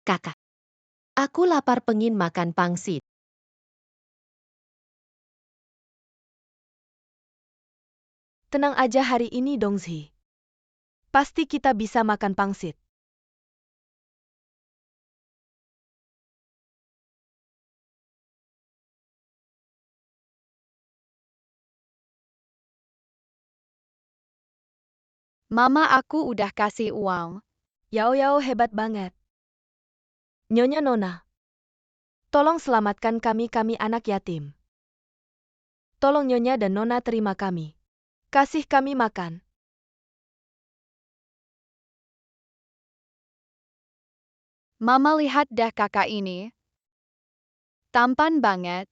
Kakak. Aku lapar pengin makan pangsit. Tenang aja hari ini Dongzi. Pasti kita bisa makan pangsit. Mama aku udah kasih uang. Yao hebat banget. Nyonya Nona. Tolong selamatkan kami anak yatim. Tolong Nyonya dan Nona terima kami. Kasih kami makan. Mama lihat dah kakak ini. Tampan banget.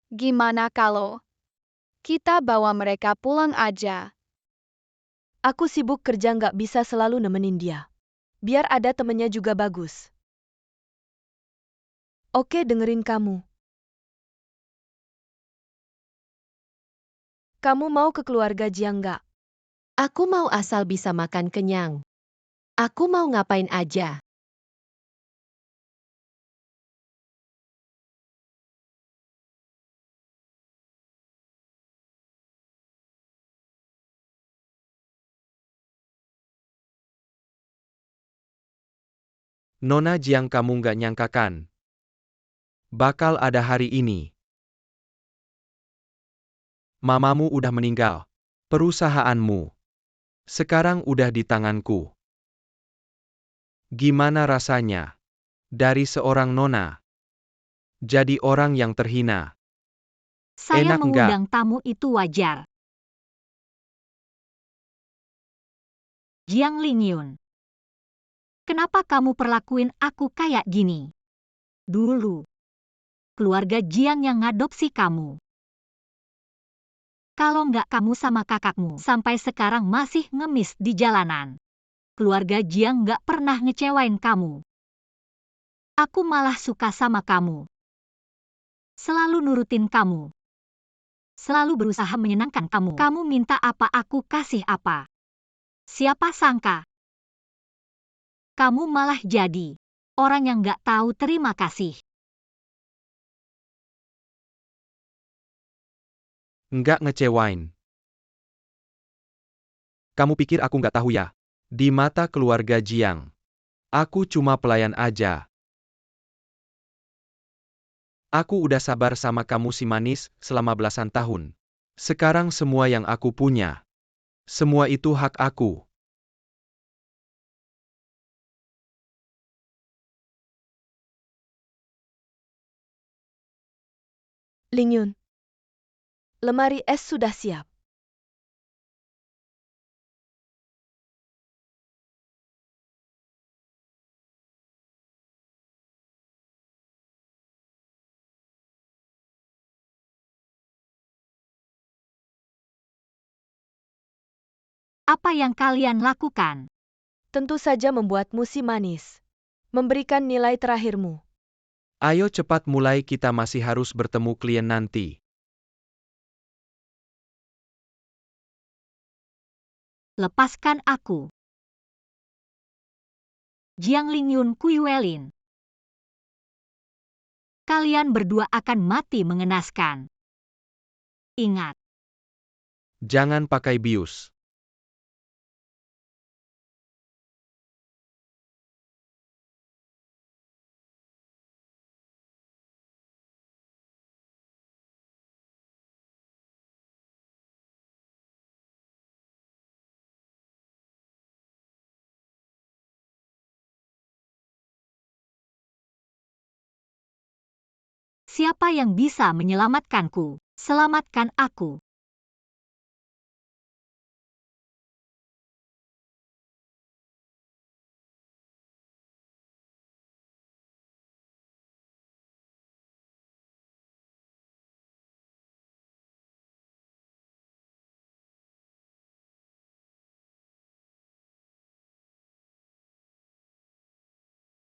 Gimana kalau kita bawa mereka pulang aja? Aku sibuk kerja nggak bisa selalu nemenin dia. Biar ada temennya juga bagus. Oke dengerin kamu. Kamu mau ke keluarga Jiang nggak? Aku mau asal bisa makan kenyang. Aku mau ngapain aja. Nona Jiang, kamu nggak nyangkakan bakal ada hari ini. Mamamu udah meninggal. Perusahaanmu sekarang udah di tanganku. Gimana rasanya dari seorang nona jadi orang yang terhina? Saya Enak mengundang tamu itu wajar. Jiang Lingyun. Kenapa kamu perlakuin aku kayak gini? Dulu, keluarga Jiang yang ngadopsi kamu. Kalau nggak kamu sama kakakmu sampai sekarang masih ngemis di jalanan. Keluarga Jiang nggak pernah ngecewain kamu. Aku malah suka sama kamu. Selalu nurutin kamu. Selalu berusaha menyenangkan kamu. Kamu minta apa aku kasih apa. Siapa sangka kamu malah jadi orang yang nggak tahu terima kasih. nggak ngecewain. Kamu pikir aku nggak tahu ya? Di mata keluarga Jiang, aku cuma pelayan aja. Aku udah sabar sama kamu si manis selama belasan tahun. Sekarang semua yang aku punya, semua itu hak aku. Lingyun. Lemari es sudah siap. Apa yang kalian lakukan? Tentu saja membuatmu si manis. Memberikan nilai terakhirmu. Ayo cepat mulai, kita masih harus bertemu klien nanti. Lepaskan aku. Jiang Lingyun Kuyuelin. Kalian berdua akan mati mengenaskan. Ingat. Jangan pakai bius. Siapa yang bisa menyelamatkanku? Selamatkan aku.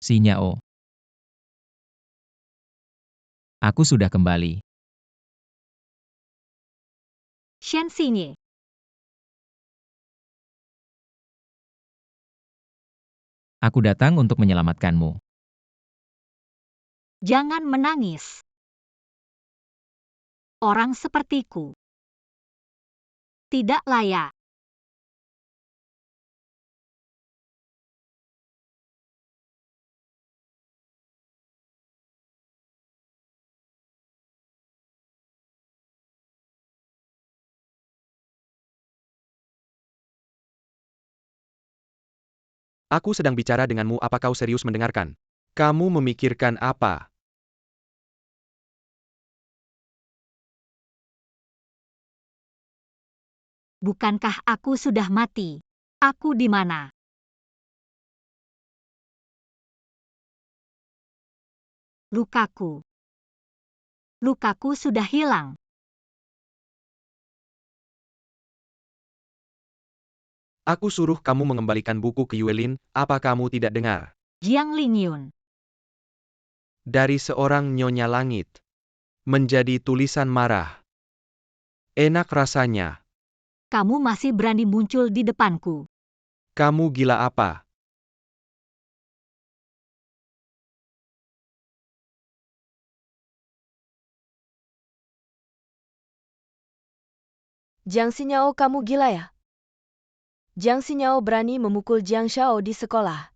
Sinyao. Aku sudah kembali. Shen Xinye. Aku datang untuk menyelamatkanmu. Jangan menangis. Orang sepertiku tidak layak. Aku sedang bicara denganmu, apa kau serius mendengarkan? Kamu memikirkan apa? Bukankah aku sudah mati? Aku di mana? Lukaku. Lukaku sudah hilang. Aku suruh kamu mengembalikan buku ke Yuelin, apa kamu tidak dengar? Jiang Lingyun. Dari seorang Nyonya Langit. Menjadi tulisan marah. Enak rasanya. Kamu masih berani muncul di depanku. Kamu gila apa? Jiang Xinyao, kamu gila ya? Jiang Xinyao berani memukul Jiang Xiao di sekolah.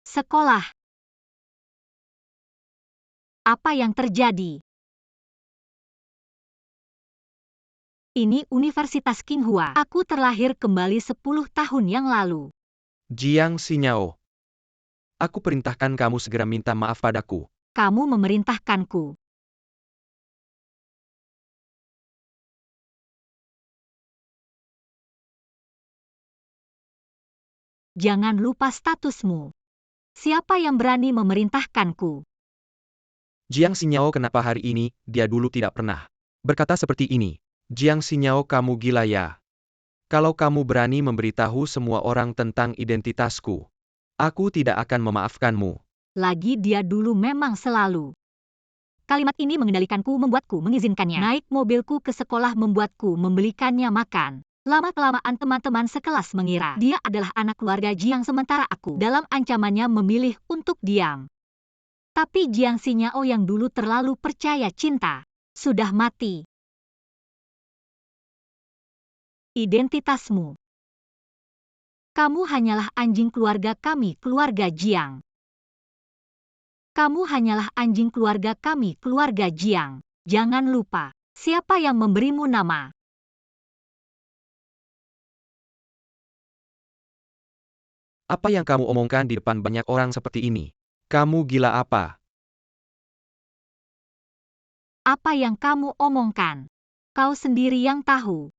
Sekolah. Apa yang terjadi? Ini Universitas Qinghua. Aku terlahir kembali 10 tahun yang lalu. Jiang Xinyao. Aku perintahkan kamu segera minta maaf padaku. Kamu memerintahkanku. Jangan lupa statusmu. Siapa yang berani memerintahkanku? Jiang Xinyao, kenapa hari ini, dia dulu tidak pernah berkata seperti ini. Jiang Xinyao, kamu gila ya? Kalau kamu berani memberitahu semua orang tentang identitasku, aku tidak akan memaafkanmu. Lagi dia dulu memang selalu. Kalimat ini mengendalikanku, membuatku mengizinkannya. Naik mobilku ke sekolah, membuatku membelikannya makan. Lama-kelamaan teman-teman sekelas mengira dia adalah anak keluarga Jiang, sementara aku dalam ancamannya memilih untuk diam. Tapi Jiang Xinyao yang dulu terlalu percaya cinta, sudah mati. Identitasmu. Kamu hanyalah anjing keluarga kami, keluarga Jiang. Kamu hanyalah anjing keluarga kami, keluarga Jiang. Jangan lupa, siapa yang memberimu nama? Apa yang kamu omongkan di depan banyak orang seperti ini? Kamu gila apa? Apa yang kamu omongkan? Kau sendiri yang tahu.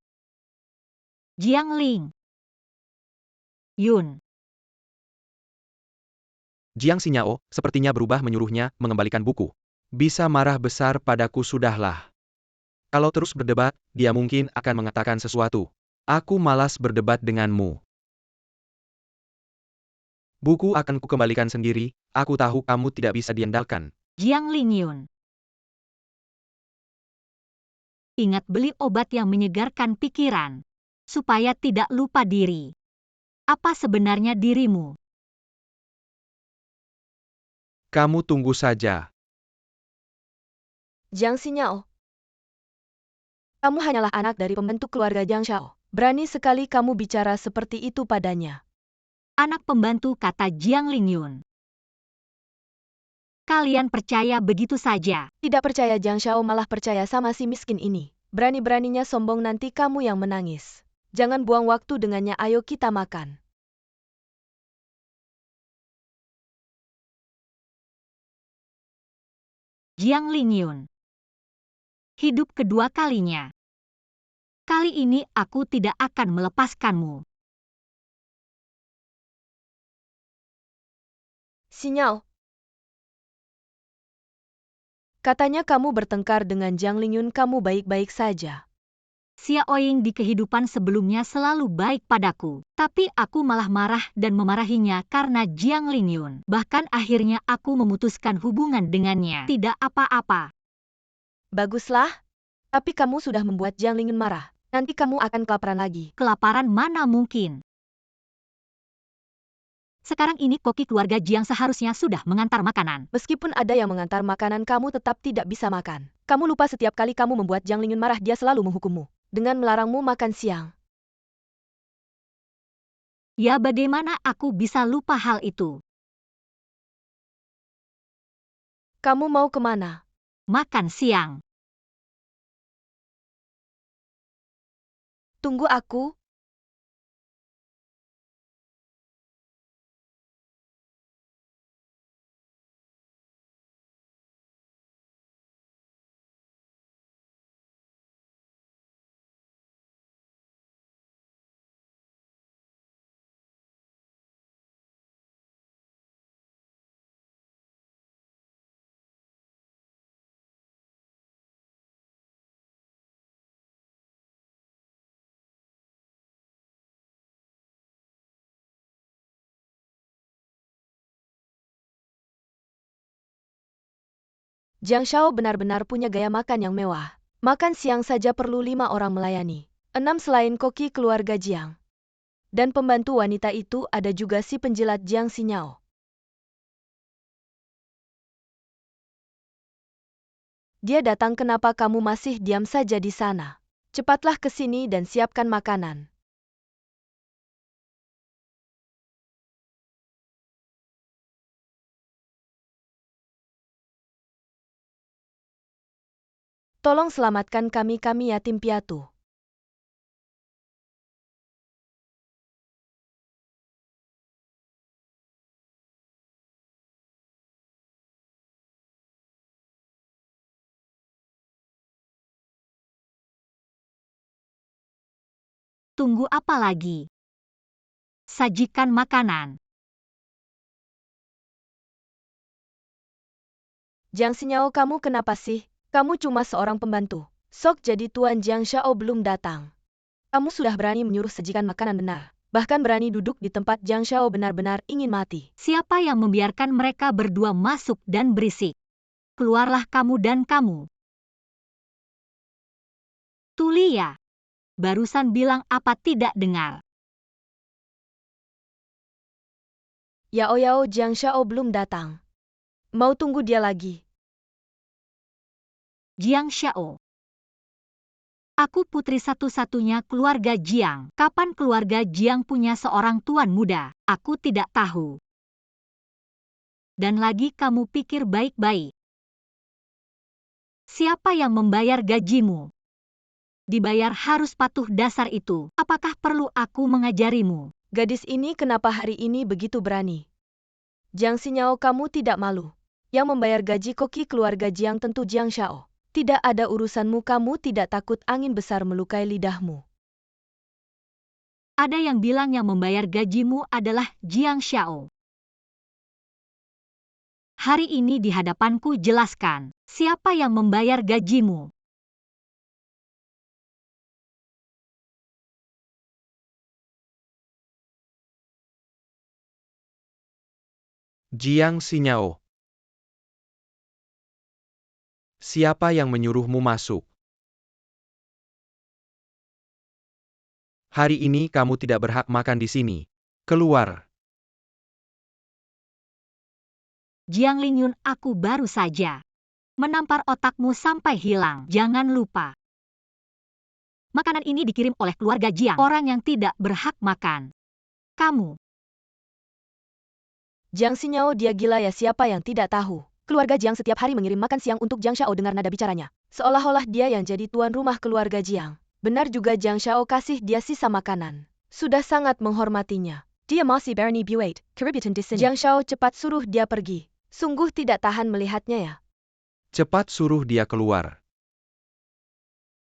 Jiang Ling. Yun. Jiang Xinyao sepertinya berubah, menyuruhnya mengembalikan buku. Bisa marah besar padaku, sudahlah. Kalau terus berdebat, dia mungkin akan mengatakan sesuatu. Aku malas berdebat denganmu. Buku akan kukembalikan sendiri, aku tahu kamu tidak bisa diandalkan. Jiang Lingyun. Ingat beli obat yang menyegarkan pikiran, supaya tidak lupa diri. Apa sebenarnya dirimu? Kamu tunggu saja. Jiang Xinyao. Kamu hanyalah anak dari pembentuk keluarga Jiang Xiao. Berani sekali kamu bicara seperti itu padanya. Anak pembantu, kata Jiang Lingyun. Kalian percaya begitu saja? Tidak percaya Jiang Xiao, malah percaya sama si miskin ini. Berani-beraninya sombong, nanti kamu yang menangis. Jangan buang waktu dengannya, ayo kita makan. Jiang Lingyun. Hidup kedua kalinya. Kali ini aku tidak akan melepaskanmu. Xinyao. Katanya kamu bertengkar dengan Jiang Lingyun, kamu baik-baik saja. Xiaoying di kehidupan sebelumnya selalu baik padaku, tapi aku malah marah dan memarahinya karena Jiang Lingyun. Bahkan akhirnya aku memutuskan hubungan dengannya. Tidak apa-apa. Baguslah. Tapi kamu sudah membuat Jiang Lingyun marah. Nanti kamu akan kelaparan lagi. Kelaparan mana mungkin? Sekarang ini koki keluarga Jiang seharusnya sudah mengantar makanan. Meskipun ada yang mengantar makanan, kamu tetap tidak bisa makan. Kamu lupa setiap kali kamu membuat Jiang Lingyun marah, dia selalu menghukummu dengan melarangmu makan siang. Ya bagaimana aku bisa lupa hal itu? Kamu mau kemana? Makan siang. Tunggu aku. Jiang Shao benar-benar punya gaya makan yang mewah. Makan siang saja perlu 5 orang melayani. 6 selain koki keluarga Jiang. Dan pembantu wanita itu ada juga si penjilat Jiang Xinyao. Dia datang, kenapa kamu masih diam saja di sana? Cepatlah ke sini dan siapkan makanan. Tolong selamatkan kami yatim piatu. Tunggu apa lagi? Sajikan makanan. Jiang Xinyao, kamu kenapa sih? Kamu cuma seorang pembantu. Sok jadi tuan Jiang Shao belum datang. Kamu sudah berani menyuruh sajikan makanan benar. Bahkan berani duduk di tempat Jiang Shao benar-benar ingin mati. Siapa yang membiarkan mereka berdua masuk dan berisik? Keluarlah kamu dan kamu. Tulia. Barusan bilang apa tidak dengar? Yao Jiang Shao belum datang. Mau tunggu dia lagi. Jiang Shao. Aku putri satu-satunya keluarga Jiang. Kapan keluarga Jiang punya seorang tuan muda? Aku tidak tahu. Dan lagi kamu pikir baik-baik. Siapa yang membayar gajimu? Dibayar harus patuh, dasar itu. Apakah perlu aku mengajarimu? Gadis ini kenapa hari ini begitu berani? Jiang Xinyao, kamu tidak malu? Yang membayar gaji koki keluarga Jiang tentu Jiang Shao. Tidak ada urusanmu, kamu tidak takut angin besar melukai lidahmu. Ada yang bilang yang membayar gajimu adalah Jiang Shao. Hari ini di hadapanku jelaskan, siapa yang membayar gajimu? Jiang Xinyao. Siapa yang menyuruhmu masuk? Hari ini kamu tidak berhak makan di sini. Keluar. Jiang Lingyun, aku baru saja menampar otakmu sampai hilang. Jangan lupa. Makanan ini dikirim oleh keluarga Jiang, orang yang tidak berhak makan. Kamu. Jiang Xinyao, dia gila ya, siapa yang tidak tahu? Keluarga Jiang setiap hari mengirim makan siang untuk Jiang Shao. Dengar nada bicaranya. Seolah-olah dia yang jadi tuan rumah keluarga Jiang. Benar juga Jiang Shao kasih dia sisa makanan. Sudah sangat menghormatinya. Dia masih berani buat keributan di sini. Jiang Shao, cepat suruh dia pergi. Sungguh tidak tahan melihatnya ya. Cepat suruh dia keluar.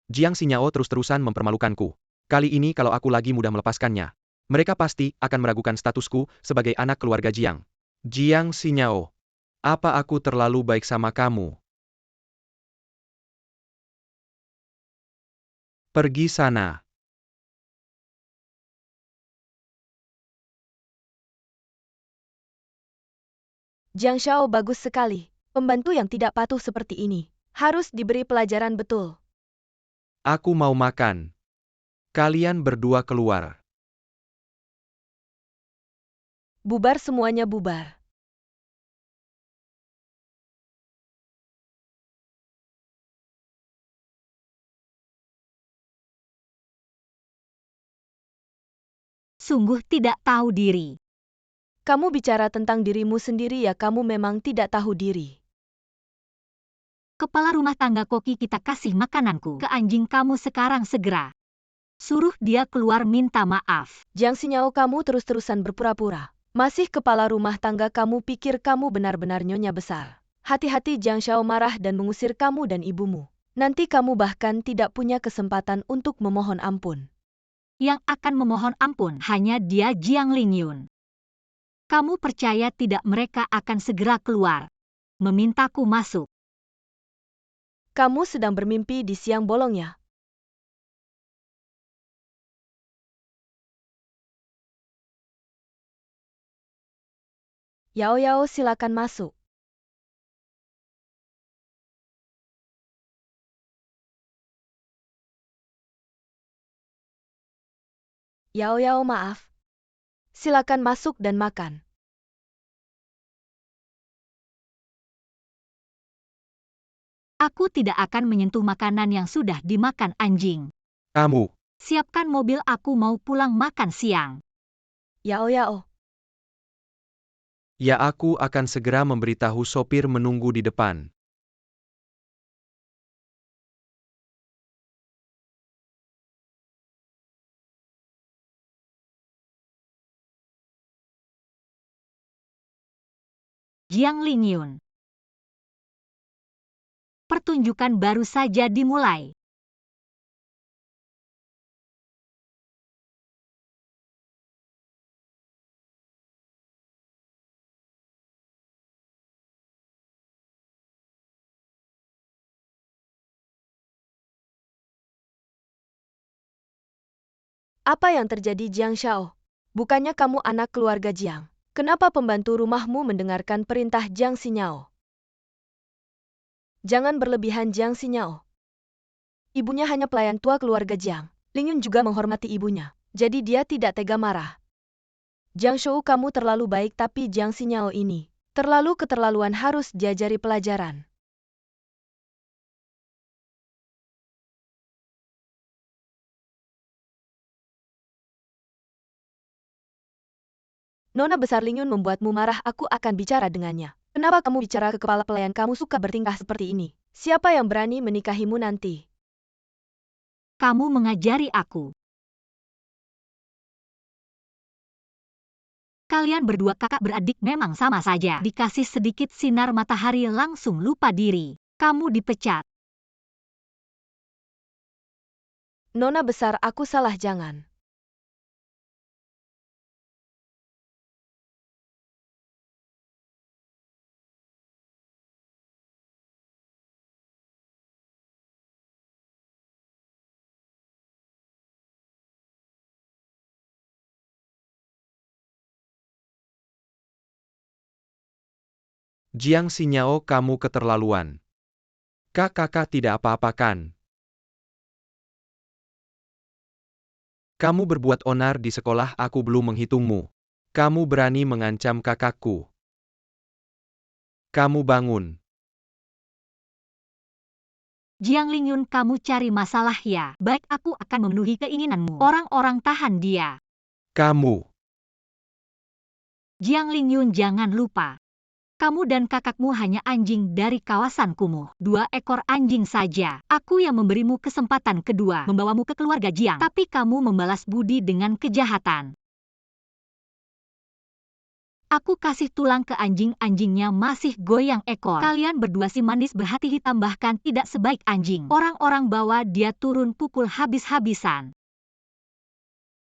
Jiang Xinyao terus-terusan mempermalukanku. Kali ini kalau aku lagi mudah melepaskannya, mereka pasti akan meragukan statusku sebagai anak keluarga Jiang. Jiang Xinyao, apa aku terlalu baik sama kamu? Pergi sana. Jiang Shao, bagus sekali. Pembantu yang tidak patuh seperti ini harus diberi pelajaran betul. Aku mau makan. Kalian berdua keluar. Bubar semuanya bubar. Sungguh tidak tahu diri. Kamu bicara tentang dirimu sendiri ya, kamu memang tidak tahu diri. Kepala rumah tangga Koki, kita kasih makananku ke anjing kamu sekarang segera. Suruh dia keluar minta maaf. Jiang Xinyao, kamu terus-terusan berpura-pura. Masih kepala rumah tangga, kamu pikir kamu benar-benar nyonya besar. Hati-hati, Jiang Xiao marah dan mengusir kamu dan ibumu. Nanti kamu bahkan tidak punya kesempatan untuk memohon ampun. Yang akan memohon ampun hanya dia, Jiang Lingyun. Kamu percaya tidak mereka akan segera keluar, memintaku masuk? Kamu sedang bermimpi di siang bolongnya. Yao Yao, silakan masuk. Yao Yao, maaf. Silakan masuk dan makan. Aku tidak akan menyentuh makanan yang sudah dimakan anjing. Kamu, Siapkan mobil, aku mau pulang makan siang. Yao Yao. ya aku akan segera memberitahu sopir menunggu di depan. Jiang Lingyun. Pertunjukan baru saja dimulai. Apa yang terjadi, Jiang Xiao? Bukannya kamu anak keluarga Jiang? Kenapa pembantu rumahmu mendengarkan perintah Jiang Xinyao? Jangan berlebihan, Jiang Xinyao. Ibunya hanya pelayan tua keluarga Jiang. Lingyun juga menghormati ibunya, jadi dia tidak tega marah. Jiang Shou, kamu terlalu baik, tapi Jiang Xinyao ini terlalu keterlaluan, harus diajari pelajaran. Nona besar Lingyun membuatmu marah, aku akan bicara dengannya. Kenapa kamu bicara ke kepala pelayan, kamu suka bertingkah seperti ini? Siapa yang berani menikahimu nanti? Kamu mengajari aku. Kalian berdua kakak beradik memang sama saja. Dikasih sedikit sinar matahari langsung lupa diri. Kamu dipecat. Nona besar, aku salah, jangan. Jiang Xinyao, kamu keterlaluan. Kakak tidak apa-apakan. Kamu berbuat onar di sekolah, aku belum menghitungmu. Kamu berani mengancam kakakku. Kamu bangun. Jiang Lingyun, kamu cari masalah ya? Baik, aku akan memenuhi keinginanmu. Orang-orang tahan dia. Kamu. Jiang Lingyun, jangan lupa. Kamu dan kakakmu hanya anjing dari kawasan kumuh. 2 ekor anjing saja. Aku yang memberimu kesempatan kedua, membawamu ke keluarga Jiang. Tapi kamu membalas budi dengan kejahatan. Aku kasih tulang ke anjing-anjingnya masih goyang ekor. Kalian berdua si manis berhati hitam, bahkan tidak sebaik anjing. Orang-orang bawa dia turun pukul habis-habisan.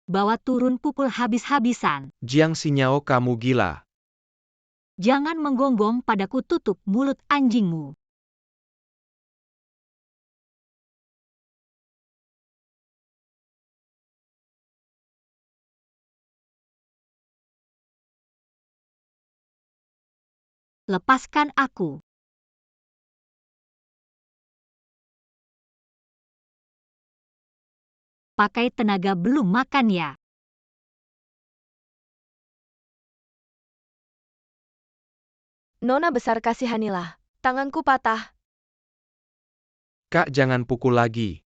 Bawa turun pukul habis-habisan. Jiang Xinyao, kamu gila. Jangan menggonggong padaku, tutup mulut anjingmu. Lepaskan aku. Pakai tenaga belum makan ya? Nona besar kasihanilah. Tanganku patah. Kak, jangan pukul lagi.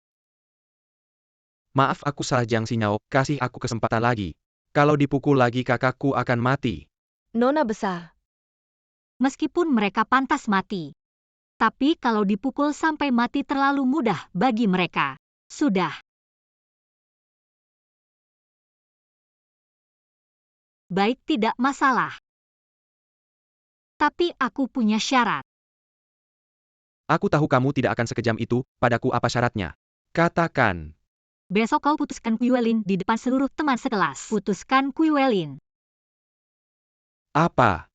Maaf, aku salah Jiang Xinyao, kasih aku kesempatan lagi. Kalau dipukul lagi kakakku akan mati. Nona besar. Meskipun mereka pantas mati. Tapi kalau dipukul sampai mati terlalu mudah bagi mereka. Sudah. Baik, tidak masalah. Tapi aku punya syarat. Aku tahu kamu tidak akan sekejam itu, padaku apa syaratnya? Katakan. Besok kau putuskan Kuiwelin di depan seluruh teman sekelas. Putuskan Kuiwelin. Apa?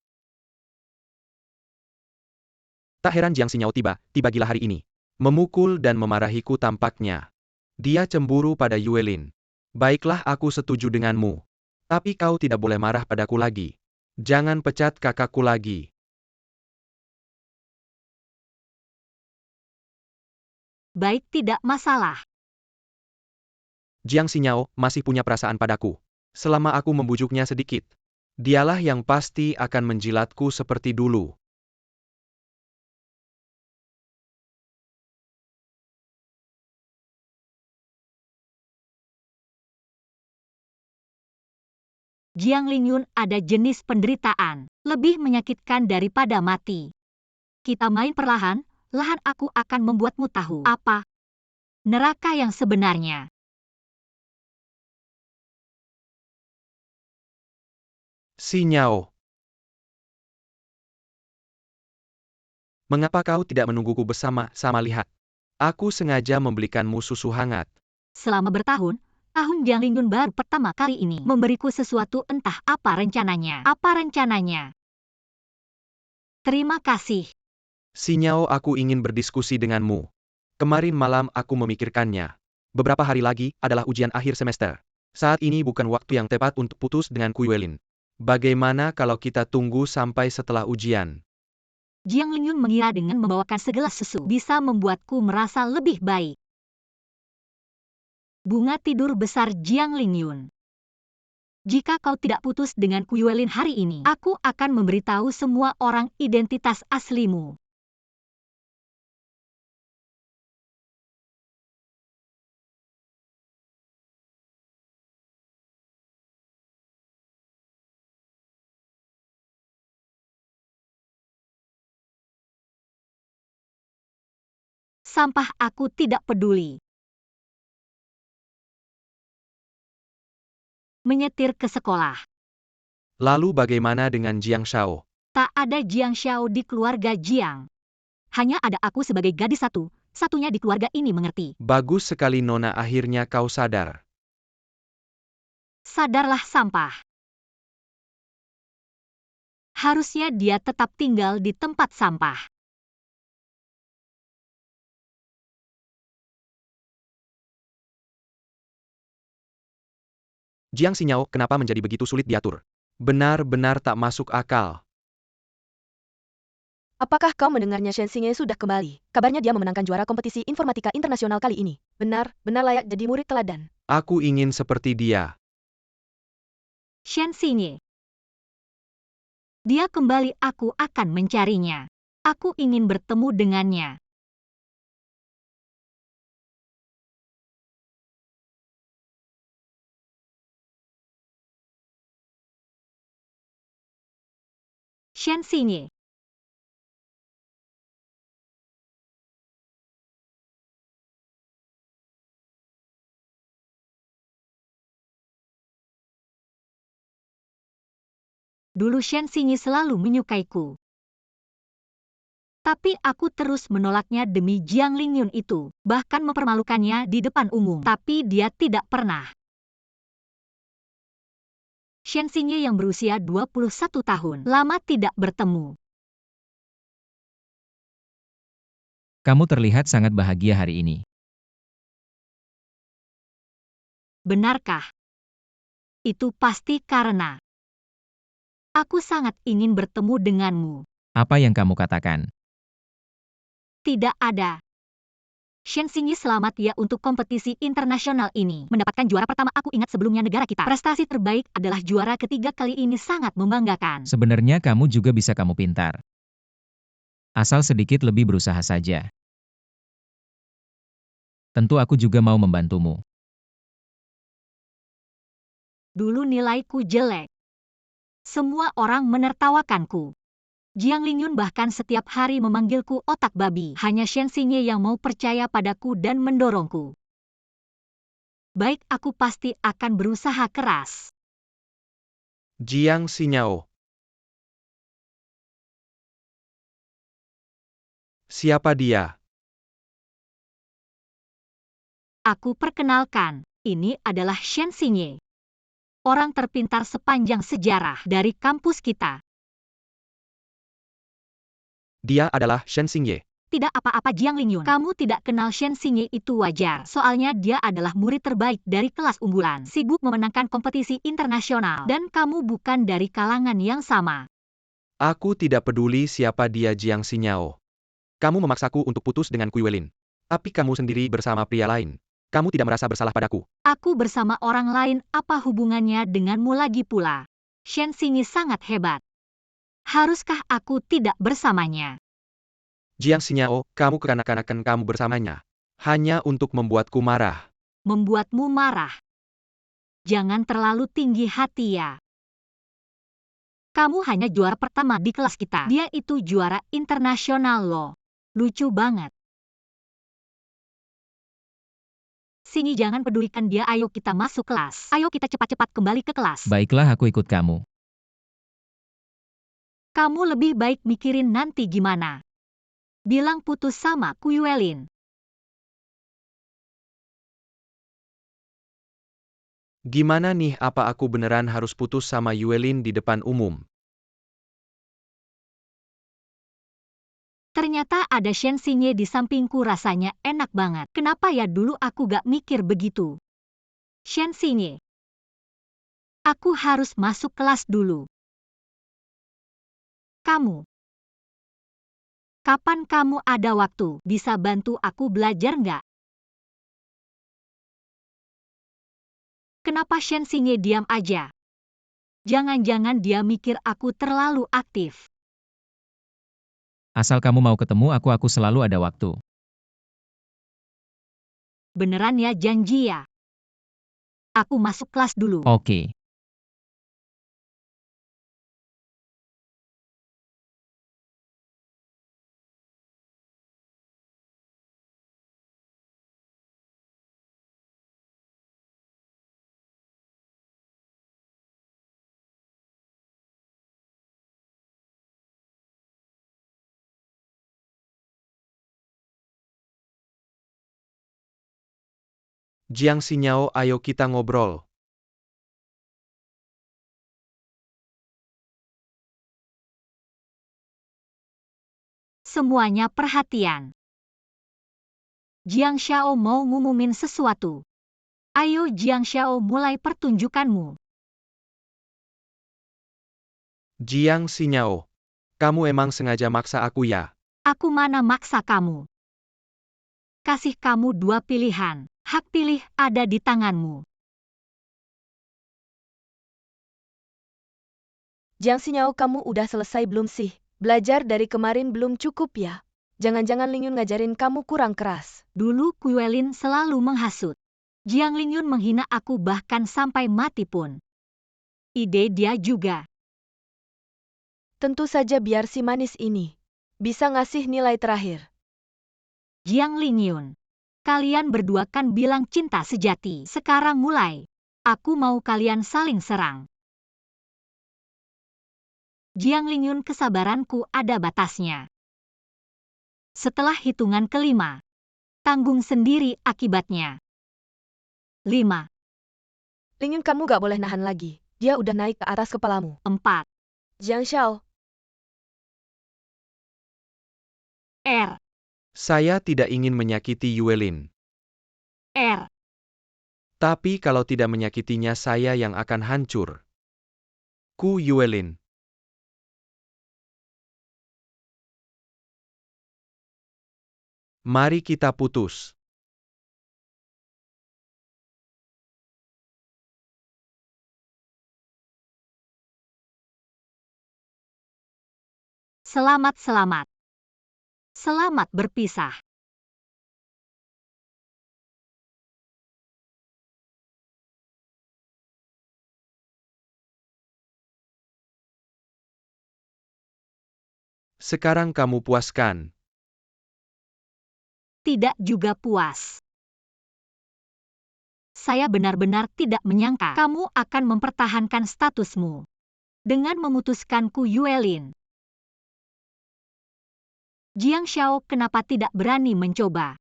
Tak heran Jiang Xinyao tiba gila hari ini. Memukul dan memarahiku tampaknya. Dia cemburu pada Yuelin. Baiklah, aku setuju denganmu. Tapi kau tidak boleh marah padaku lagi. Jangan pecat kakakku lagi. Baik, tidak masalah. Jiang Xinyao masih punya perasaan padaku. Selama aku membujuknya sedikit, dialah yang pasti akan menjilatku seperti dulu. Jiang Lingyun ada jenis penderitaan, lebih menyakitkan daripada mati. Kita main perlahan, lahan aku akan membuatmu tahu apa neraka yang sebenarnya. Xinyao. Mengapa kau tidak menungguku bersama-sama? Lihat. Aku sengaja membelikanmu susu hangat. Selama bertahun-tahun Jiang Lingyun baru pertama kali ini memberiku sesuatu, entah apa rencananya. Apa rencananya? Terima kasih. Xinyao, aku ingin berdiskusi denganmu. Kemarin malam aku memikirkannya. Beberapa hari lagi adalah ujian akhir semester. Saat ini bukan waktu yang tepat untuk putus dengan Kuiwelin. Bagaimana kalau kita tunggu sampai setelah ujian? Jiang Lingyun mengira dengan membawakan segelas susu bisa membuatku merasa lebih baik. Bunga tidur besar Jiang Lingyun. Jika kau tidak putus dengan Kuiwelin hari ini, aku akan memberitahu semua orang identitas aslimu. Sampah, aku tidak peduli. Menyetir ke sekolah. Lalu bagaimana dengan Jiang Shao? Tak ada Jiang Xiao di keluarga Jiang. Hanya ada aku sebagai gadis satu-satunya di keluarga ini, mengerti? Bagus sekali Nona, akhirnya kau sadar. Sadarlah, sampah. Harusnya dia tetap tinggal di tempat sampah. Jiang Xinyao kenapa menjadi begitu sulit diatur? Benar-benar tak masuk akal. Apakah kau mendengarnya? Shen Xingye sudah kembali. Kabarnya dia memenangkan juara kompetisi informatika internasional kali ini. Benar layak jadi murid teladan. Aku ingin seperti dia. Shen Xingye. Dia kembali, aku akan mencarinya. Aku ingin bertemu dengannya. Shen Xingye. Dulu Shen Xingye selalu menyukaiku. Tapi aku terus menolaknya demi Jiang Lingyun itu, bahkan mempermalukannya di depan umum. Tapi dia tidak pernah. Shen Xingye yang berusia 21 tahun, lama tidak bertemu. Kamu terlihat sangat bahagia hari ini. Benarkah? Itu pasti karena aku sangat ingin bertemu denganmu. Apa yang kamu katakan? Tidak ada. Shen Xingye selamat ya untuk kompetisi internasional ini. Mendapatkan juara pertama, aku ingat sebelumnya negara kita. Prestasi terbaik adalah juara ketiga, kali ini sangat membanggakan. Sebenarnya kamu juga bisa, kamu pintar. Asal sedikit lebih berusaha saja. Tentu aku juga mau membantumu. Dulu nilaiku jelek. Semua orang menertawakanku. Jiang Lingyun bahkan setiap hari memanggilku otak babi. Hanya Shen Xingye yang mau percaya padaku dan mendorongku. Baik, aku pasti akan berusaha keras. Jiang Xinyao. Siapa dia? Aku perkenalkan, ini adalah Shen Xingye. Orang terpintar sepanjang sejarah dari kampus kita. Dia adalah Shen Xingye. Tidak apa-apa Jiang Lingyun. Kamu tidak kenal Shen Xingye itu wajar. Soalnya dia adalah murid terbaik dari kelas unggulan. Sibuk memenangkan kompetisi internasional. Dan kamu bukan dari kalangan yang sama. Aku tidak peduli siapa dia Jiang Xinyao. Kamu memaksaku untuk putus dengan Kuiwelin. Tapi kamu sendiri bersama pria lain. Kamu tidak merasa bersalah padaku. Aku bersama orang lain, apa hubungannya denganmu lagi pula? Shen Xingye sangat hebat. Haruskah aku tidak bersamanya? Jiang Xinyao, kamu kekanak-kanakan kamu bersamanya. Hanya untuk membuatku marah. Membuatmu marah. Jangan terlalu tinggi hati ya. Kamu hanya juara pertama di kelas kita. Dia itu juara internasional loh. Lucu banget. Sini jangan pedulikan dia, ayo kita masuk kelas. Ayo kita cepat-cepat kembali ke kelas. Baiklah, aku ikut kamu. Kamu lebih baik mikirin nanti gimana. Bilang putus sama Kuiwelin. Gimana nih, apa aku beneran harus putus sama Yuelin di depan umum? Ternyata ada Shen Xingye di sampingku, rasanya enak banget. Kenapa ya dulu aku gak mikir begitu? Shen Xingye. Aku harus masuk kelas dulu. Kamu. Kapan kamu ada waktu, bisa bantu aku belajar nggak? Kenapa Shen Xingye diam aja? Jangan-jangan dia mikir aku terlalu aktif. Asal kamu mau ketemu aku selalu ada waktu. Beneran ya, janji ya? Aku masuk kelas dulu. Oke. Jiang Xinyao, ayo kita ngobrol. Semuanya perhatian. Jiang Xiao mau ngumumin sesuatu. Ayo Jiang Xiao, mulai pertunjukanmu. Jiang Xinyao, kamu emang sengaja maksa aku ya? Aku mana maksa kamu. Kasih kamu dua pilihan. Hak pilih ada di tanganmu. Jiang Xinyao, kamu udah selesai belum sih? Belajar dari kemarin belum cukup ya? Jangan-jangan Lingyun ngajarin kamu kurang keras. Dulu Kuiwelin selalu menghasut. Jiang Lingyun menghina aku bahkan sampai mati pun. Ide dia juga. Tentu saja biar si manis ini bisa ngasih nilai terakhir. Jiang Lingyun. Kalian berdua kan bilang cinta sejati. Sekarang mulai. Aku mau kalian saling serang. Jiang Lingyun, kesabaranku ada batasnya. Setelah hitungan kelima, tanggung sendiri akibatnya. 5, Lingyun, kamu gak boleh nahan lagi. Dia udah naik ke atas kepalamu. 4, Jiang Xiao, R, Saya tidak ingin menyakiti Yuelin. R. Tapi kalau tidak menyakitinya saya yang akan hancur. Ku Yuelin. Mari kita putus. Selamat-selamat. Selamat berpisah. Sekarang kamu puaskan. Tidak juga puas. Saya benar-benar tidak menyangka kamu akan mempertahankan statusmu dengan memutuskanku Yuelin. Jiang Xiao kenapa tidak berani mencoba?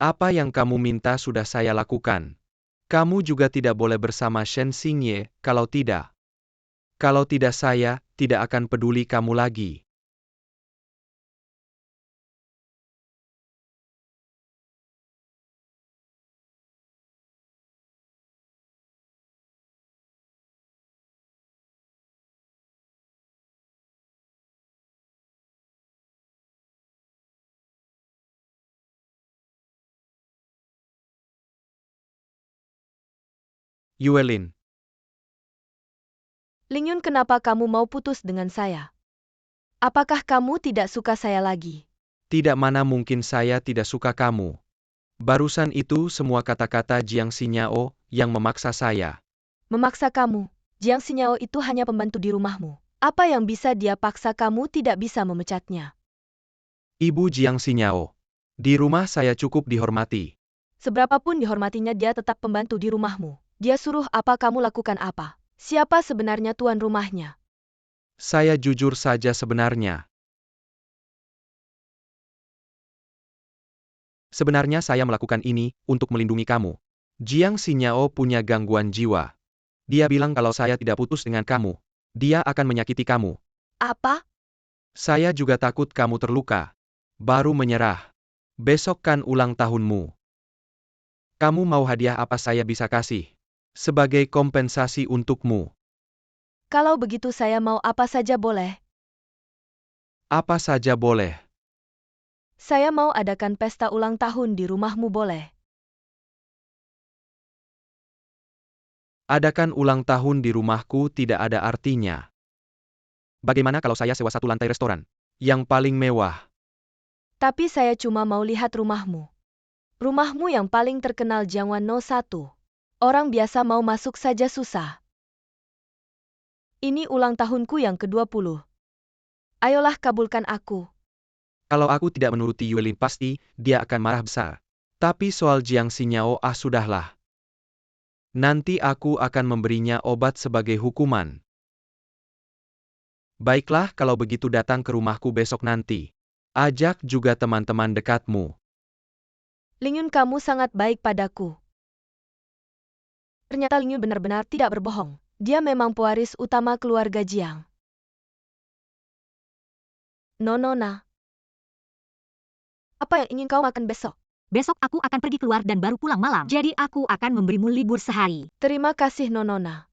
Apa yang kamu minta sudah saya lakukan. Kamu juga tidak boleh bersama Shen Xingye, kalau tidak. Kalau tidak saya, tidak akan peduli kamu lagi. Yuelin, Lingyun, kenapa kamu mau putus dengan saya? Apakah kamu tidak suka saya lagi? tidak, mana mungkin saya tidak suka kamu. Barusan itu semua kata-kata Jiang Xinyao yang memaksa saya. Memaksa kamu? Jiang Xinyao itu hanya pembantu di rumahmu. Apa yang bisa dia paksa kamu tidak bisa memecatnya? Ibu Jiang Xinyao, di rumah saya cukup dihormati. Seberapapun dihormatinya, dia tetap pembantu di rumahmu. Dia suruh apa kamu lakukan apa. Siapa sebenarnya tuan rumahnya? Saya jujur saja sebenarnya. Sebenarnya saya melakukan ini untuk melindungi kamu. Jiang Xinyao punya gangguan jiwa. Dia bilang kalau saya tidak putus dengan kamu, dia akan menyakiti kamu. Apa? Saya juga takut kamu terluka. Baru menyerah. Besok kan ulang tahunmu. Kamu mau hadiah apa saya bisa kasih? Sebagai kompensasi untukmu. Kalau begitu saya mau apa saja boleh. Apa saja boleh. Saya mau adakan pesta ulang tahun di rumahmu boleh. Adakan ulang tahun di rumahku tidak ada artinya. Bagaimana kalau saya sewa satu lantai restoran? Yang paling mewah. Tapi saya cuma mau lihat rumahmu. Rumahmu yang paling terkenal Jiangwan No 1. Orang biasa mau masuk saja susah. Ini ulang tahunku yang ke-20. Ayolah kabulkan aku. Kalau aku tidak menuruti Yuelin pasti, dia akan marah besar. Tapi soal Jiang Xinyao sudahlah. Nanti aku akan memberinya obat sebagai hukuman. Baiklah kalau begitu datang ke rumahku besok nanti. Ajak juga teman-teman dekatmu. Lingyun, kamu sangat baik padaku. Ternyata Lingyun benar-benar tidak berbohong. Dia memang pewaris utama keluarga Jiang. Nona. Apa yang ingin kau makan besok? Besok aku akan pergi keluar dan baru pulang malam. Jadi aku akan memberimu libur sehari. Terima kasih Nona.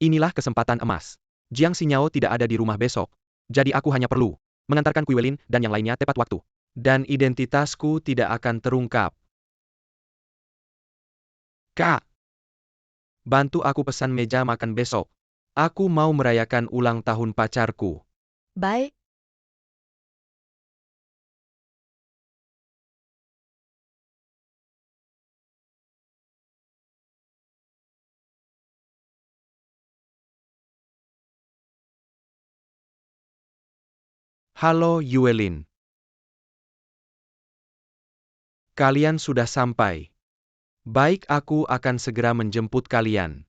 Inilah kesempatan emas. Jiang Xinyao tidak ada di rumah besok. Jadi aku hanya perlu mengantarkan Yuelin dan yang lainnya tepat waktu. Dan identitasku tidak akan terungkap. Kak, bantu aku pesan meja makan besok. Aku mau merayakan ulang tahun pacarku. Baik. Halo Yuelin. Kalian sudah sampai. Baik, aku akan segera menjemput kalian.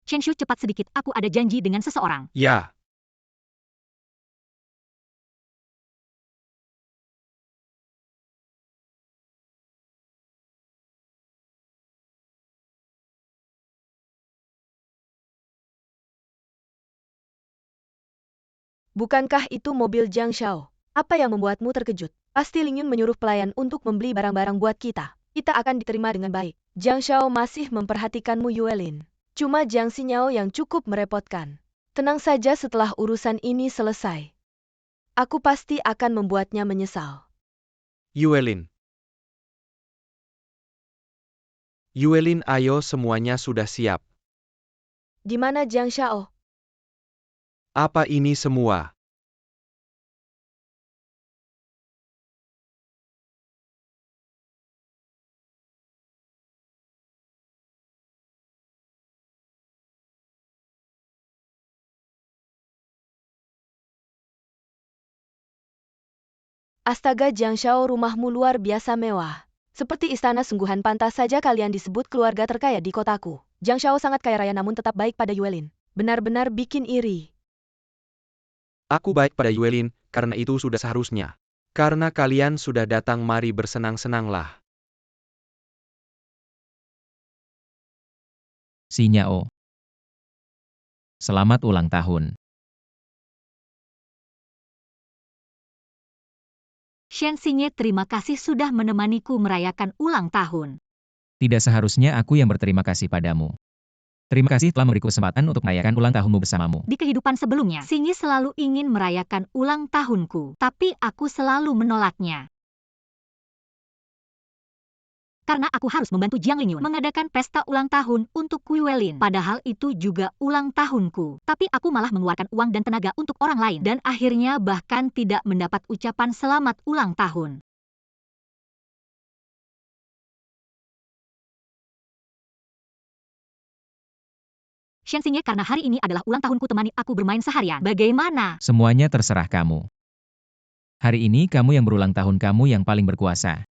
Chenshu, cepat sedikit, aku ada janji dengan seseorang. Ya. Bukankah itu mobil Jiang Xiao? Apa yang membuatmu terkejut? Pasti Lingyun menyuruh pelayan untuk membeli barang-barang buat kita. Kita akan diterima dengan baik. Jiang Xiao masih memperhatikanmu Yuelin. Cuma Jiang Xinyao yang cukup merepotkan. Tenang saja, setelah urusan ini selesai. Aku pasti akan membuatnya menyesal. Yuelin. Yuelin, ayo semuanya sudah siap. Di mana Jiang Xiao? Apa ini semua? Astaga Jiang Xiao, rumahmu luar biasa mewah. Seperti istana sungguhan, pantas saja kalian disebut keluarga terkaya di kotaku. Jiang Xiao sangat kaya raya namun tetap baik pada Yuelin. Benar-benar bikin iri. Aku baik pada Yuelin, karena itu sudah seharusnya. Karena kalian sudah datang, mari bersenang-senanglah. Xinyao. Selamat ulang tahun. Shen Xinye, terima kasih sudah menemaniku merayakan ulang tahun. Tidak seharusnya aku yang berterima kasih padamu. Terima kasih telah memberiku kesempatan untuk merayakan ulang tahunmu bersamamu. Di kehidupan sebelumnya, Xinye selalu ingin merayakan ulang tahunku, tapi aku selalu menolaknya. Karena aku harus membantu Jiang Lingyun mengadakan pesta ulang tahun untuk Yuelin. Padahal itu juga ulang tahunku. Tapi aku malah mengeluarkan uang dan tenaga untuk orang lain. Dan akhirnya bahkan tidak mendapat ucapan selamat ulang tahun. Shen Xinye, karena hari ini adalah ulang tahunku, temani aku bermain seharian. Bagaimana? Semuanya terserah kamu. Hari ini kamu yang berulang tahun, kamu yang paling berkuasa.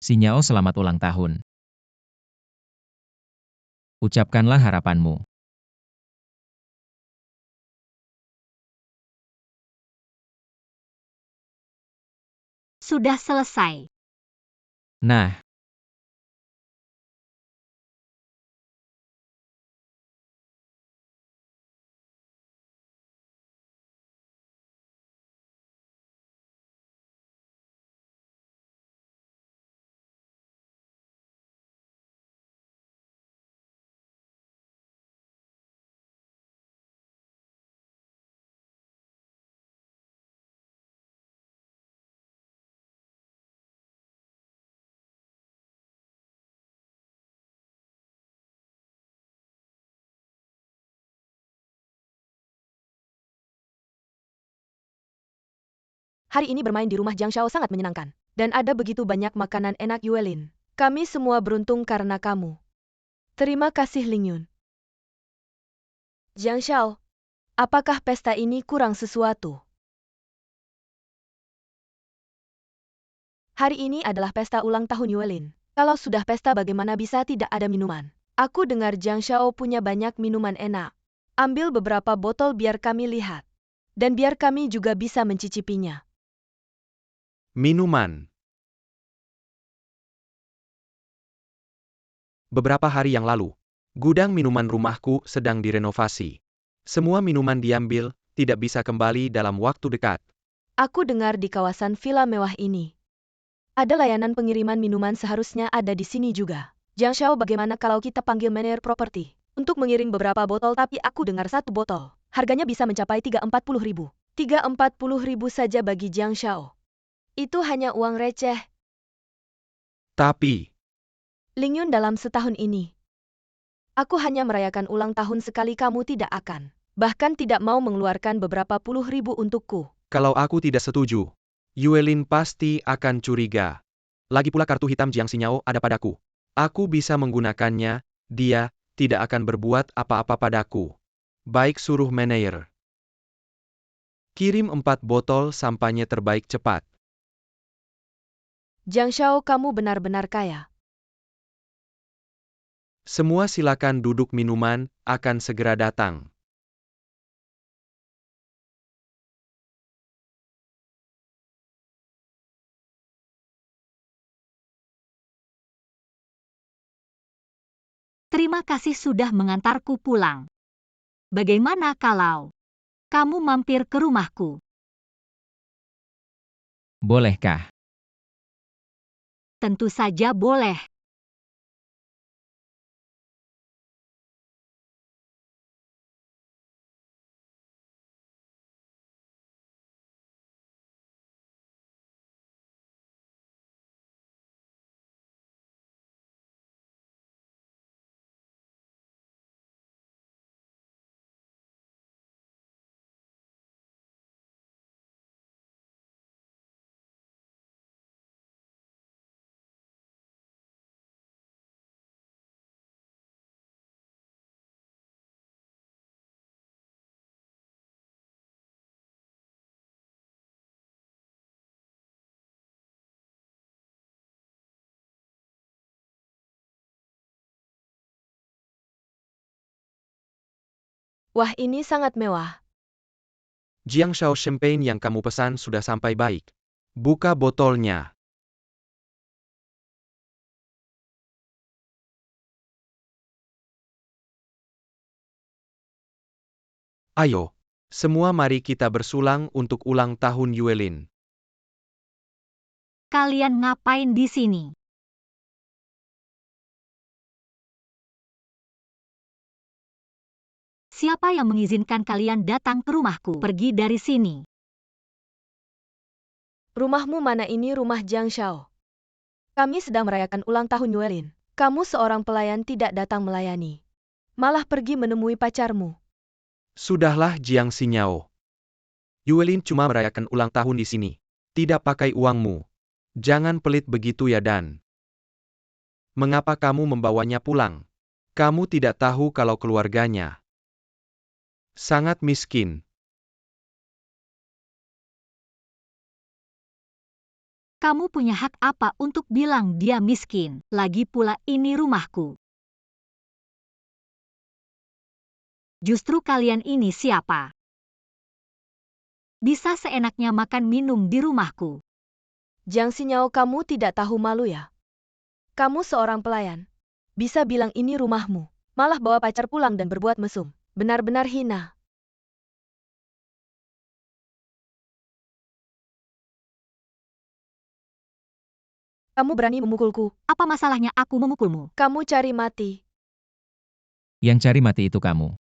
Xinyao, selamat ulang tahun. Ucapkanlah harapanmu. Sudah selesai. Nah, Hari ini bermain di rumah Jiang Xiao sangat menyenangkan. Dan ada begitu banyak makanan enak Yuelin. Kami semua beruntung karena kamu. Terima kasih Lingyun. Jiang Xiao, apakah pesta ini kurang sesuatu? Hari ini adalah pesta ulang tahun Yuelin. Kalau sudah pesta, bagaimana bisa tidak ada minuman? Aku dengar Jiang Xiao punya banyak minuman enak. Ambil beberapa botol biar kami lihat. Dan biar kami juga bisa mencicipinya. Minuman. Beberapa hari yang lalu, gudang minuman rumahku sedang direnovasi. Semua minuman diambil, tidak bisa kembali dalam waktu dekat. Aku dengar di kawasan villa mewah ini ada layanan pengiriman minuman, seharusnya ada di sini juga. Jiang Xiao, bagaimana kalau kita panggil manajer properti untuk mengirim beberapa botol, tapi aku dengar satu botol harganya bisa mencapai 340 ribu. 340 ribu saja bagi Jiang Xiao. Itu hanya uang receh. Tapi, Lingyun, dalam setahun ini, aku hanya merayakan ulang tahun sekali, kamu tidak akan, bahkan tidak mau mengeluarkan beberapa puluh ribu untukku. kalau aku tidak setuju, Yuelin pasti akan curiga. Lagi pula kartu hitam Jiang Xinyao ada padaku. Aku bisa menggunakannya, dia tidak akan berbuat apa-apa padaku. Baik, suruh manajer. Kirim 4 botol sampanye terbaik cepat. Jiang Xiao, kamu benar-benar kaya. Semua silakan duduk, minuman akan segera datang. Terima kasih sudah mengantarku pulang. Bagaimana kalau kamu mampir ke rumahku? Bolehkah? Tentu saja boleh. Wah, ini sangat mewah. Jiang Shao champagne yang kamu pesan sudah sampai baik. Buka botolnya. Ayo, semua mari kita bersulang untuk ulang tahun Yuelin. Kalian ngapain di sini? Siapa yang mengizinkan kalian datang ke rumahku? Pergi dari sini. Rumahmu mana ini rumah Jiang Shao? Kami sedang merayakan ulang tahun Yuelin. Kamu seorang pelayan tidak datang melayani. Malah pergi menemui pacarmu. Sudahlah Jiang Xinyao. Yuelin cuma merayakan ulang tahun di sini. Tidak pakai uangmu. Jangan pelit begitu ya Dan. Mengapa kamu membawanya pulang? Kamu tidak tahu kalau keluarganya sangat miskin. Kamu punya hak apa untuk bilang dia miskin? Lagi pula ini rumahku. Justru kalian ini siapa? Bisa seenaknya makan minum di rumahku. Jiang Xinyao, kamu tidak tahu malu ya? Kamu seorang pelayan. Bisa bilang ini rumahmu. Malah bawa pacar pulang dan berbuat mesum. Benar-benar hina. Kamu berani memukulku. Apa masalahnya aku memukulmu? Kamu cari mati. Yang cari mati itu kamu.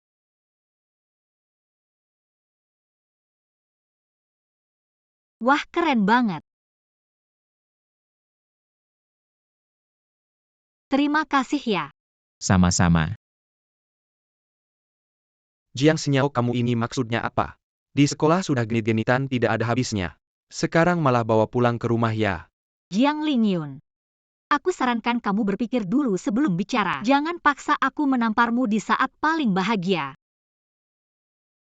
Wah, keren banget. Terima kasih ya. Sama-sama. Jiang Xinyao, kamu ini maksudnya apa? Di sekolah sudah genit-genitan tidak ada habisnya. Sekarang malah bawa pulang ke rumah ya. Jiang Lingyun. Aku sarankan kamu berpikir dulu sebelum bicara. Jangan paksa aku menamparmu di saat paling bahagia.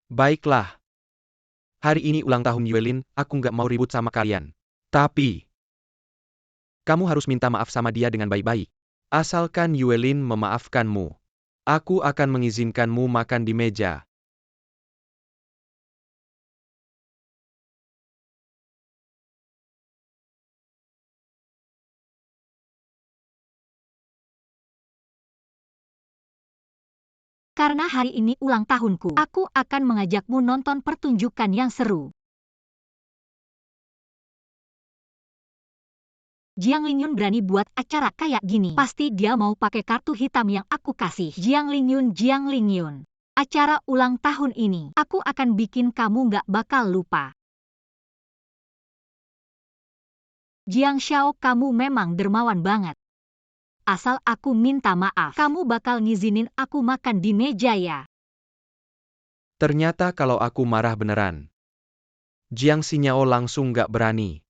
Baiklah. Hari ini ulang tahun Yuelin, aku nggak mau ribut sama kalian. Tapi, kamu harus minta maaf sama dia dengan baik-baik. Asalkan Yuelin memaafkanmu, aku akan mengizinkanmu makan di meja. Karena hari ini ulang tahunku, aku akan mengajakmu nonton pertunjukan yang seru. Jiang Lingyun berani buat acara kayak gini. Pasti dia mau pakai kartu hitam yang aku kasih. Jiang Lingyun. Acara ulang tahun ini, aku akan bikin kamu nggak bakal lupa. Jiang Shao, kamu memang dermawan banget. Asal aku minta maaf, kamu bakal ngizinin aku makan di meja ya? Ternyata kalau aku marah beneran. Jiang Xinyao langsung nggak berani.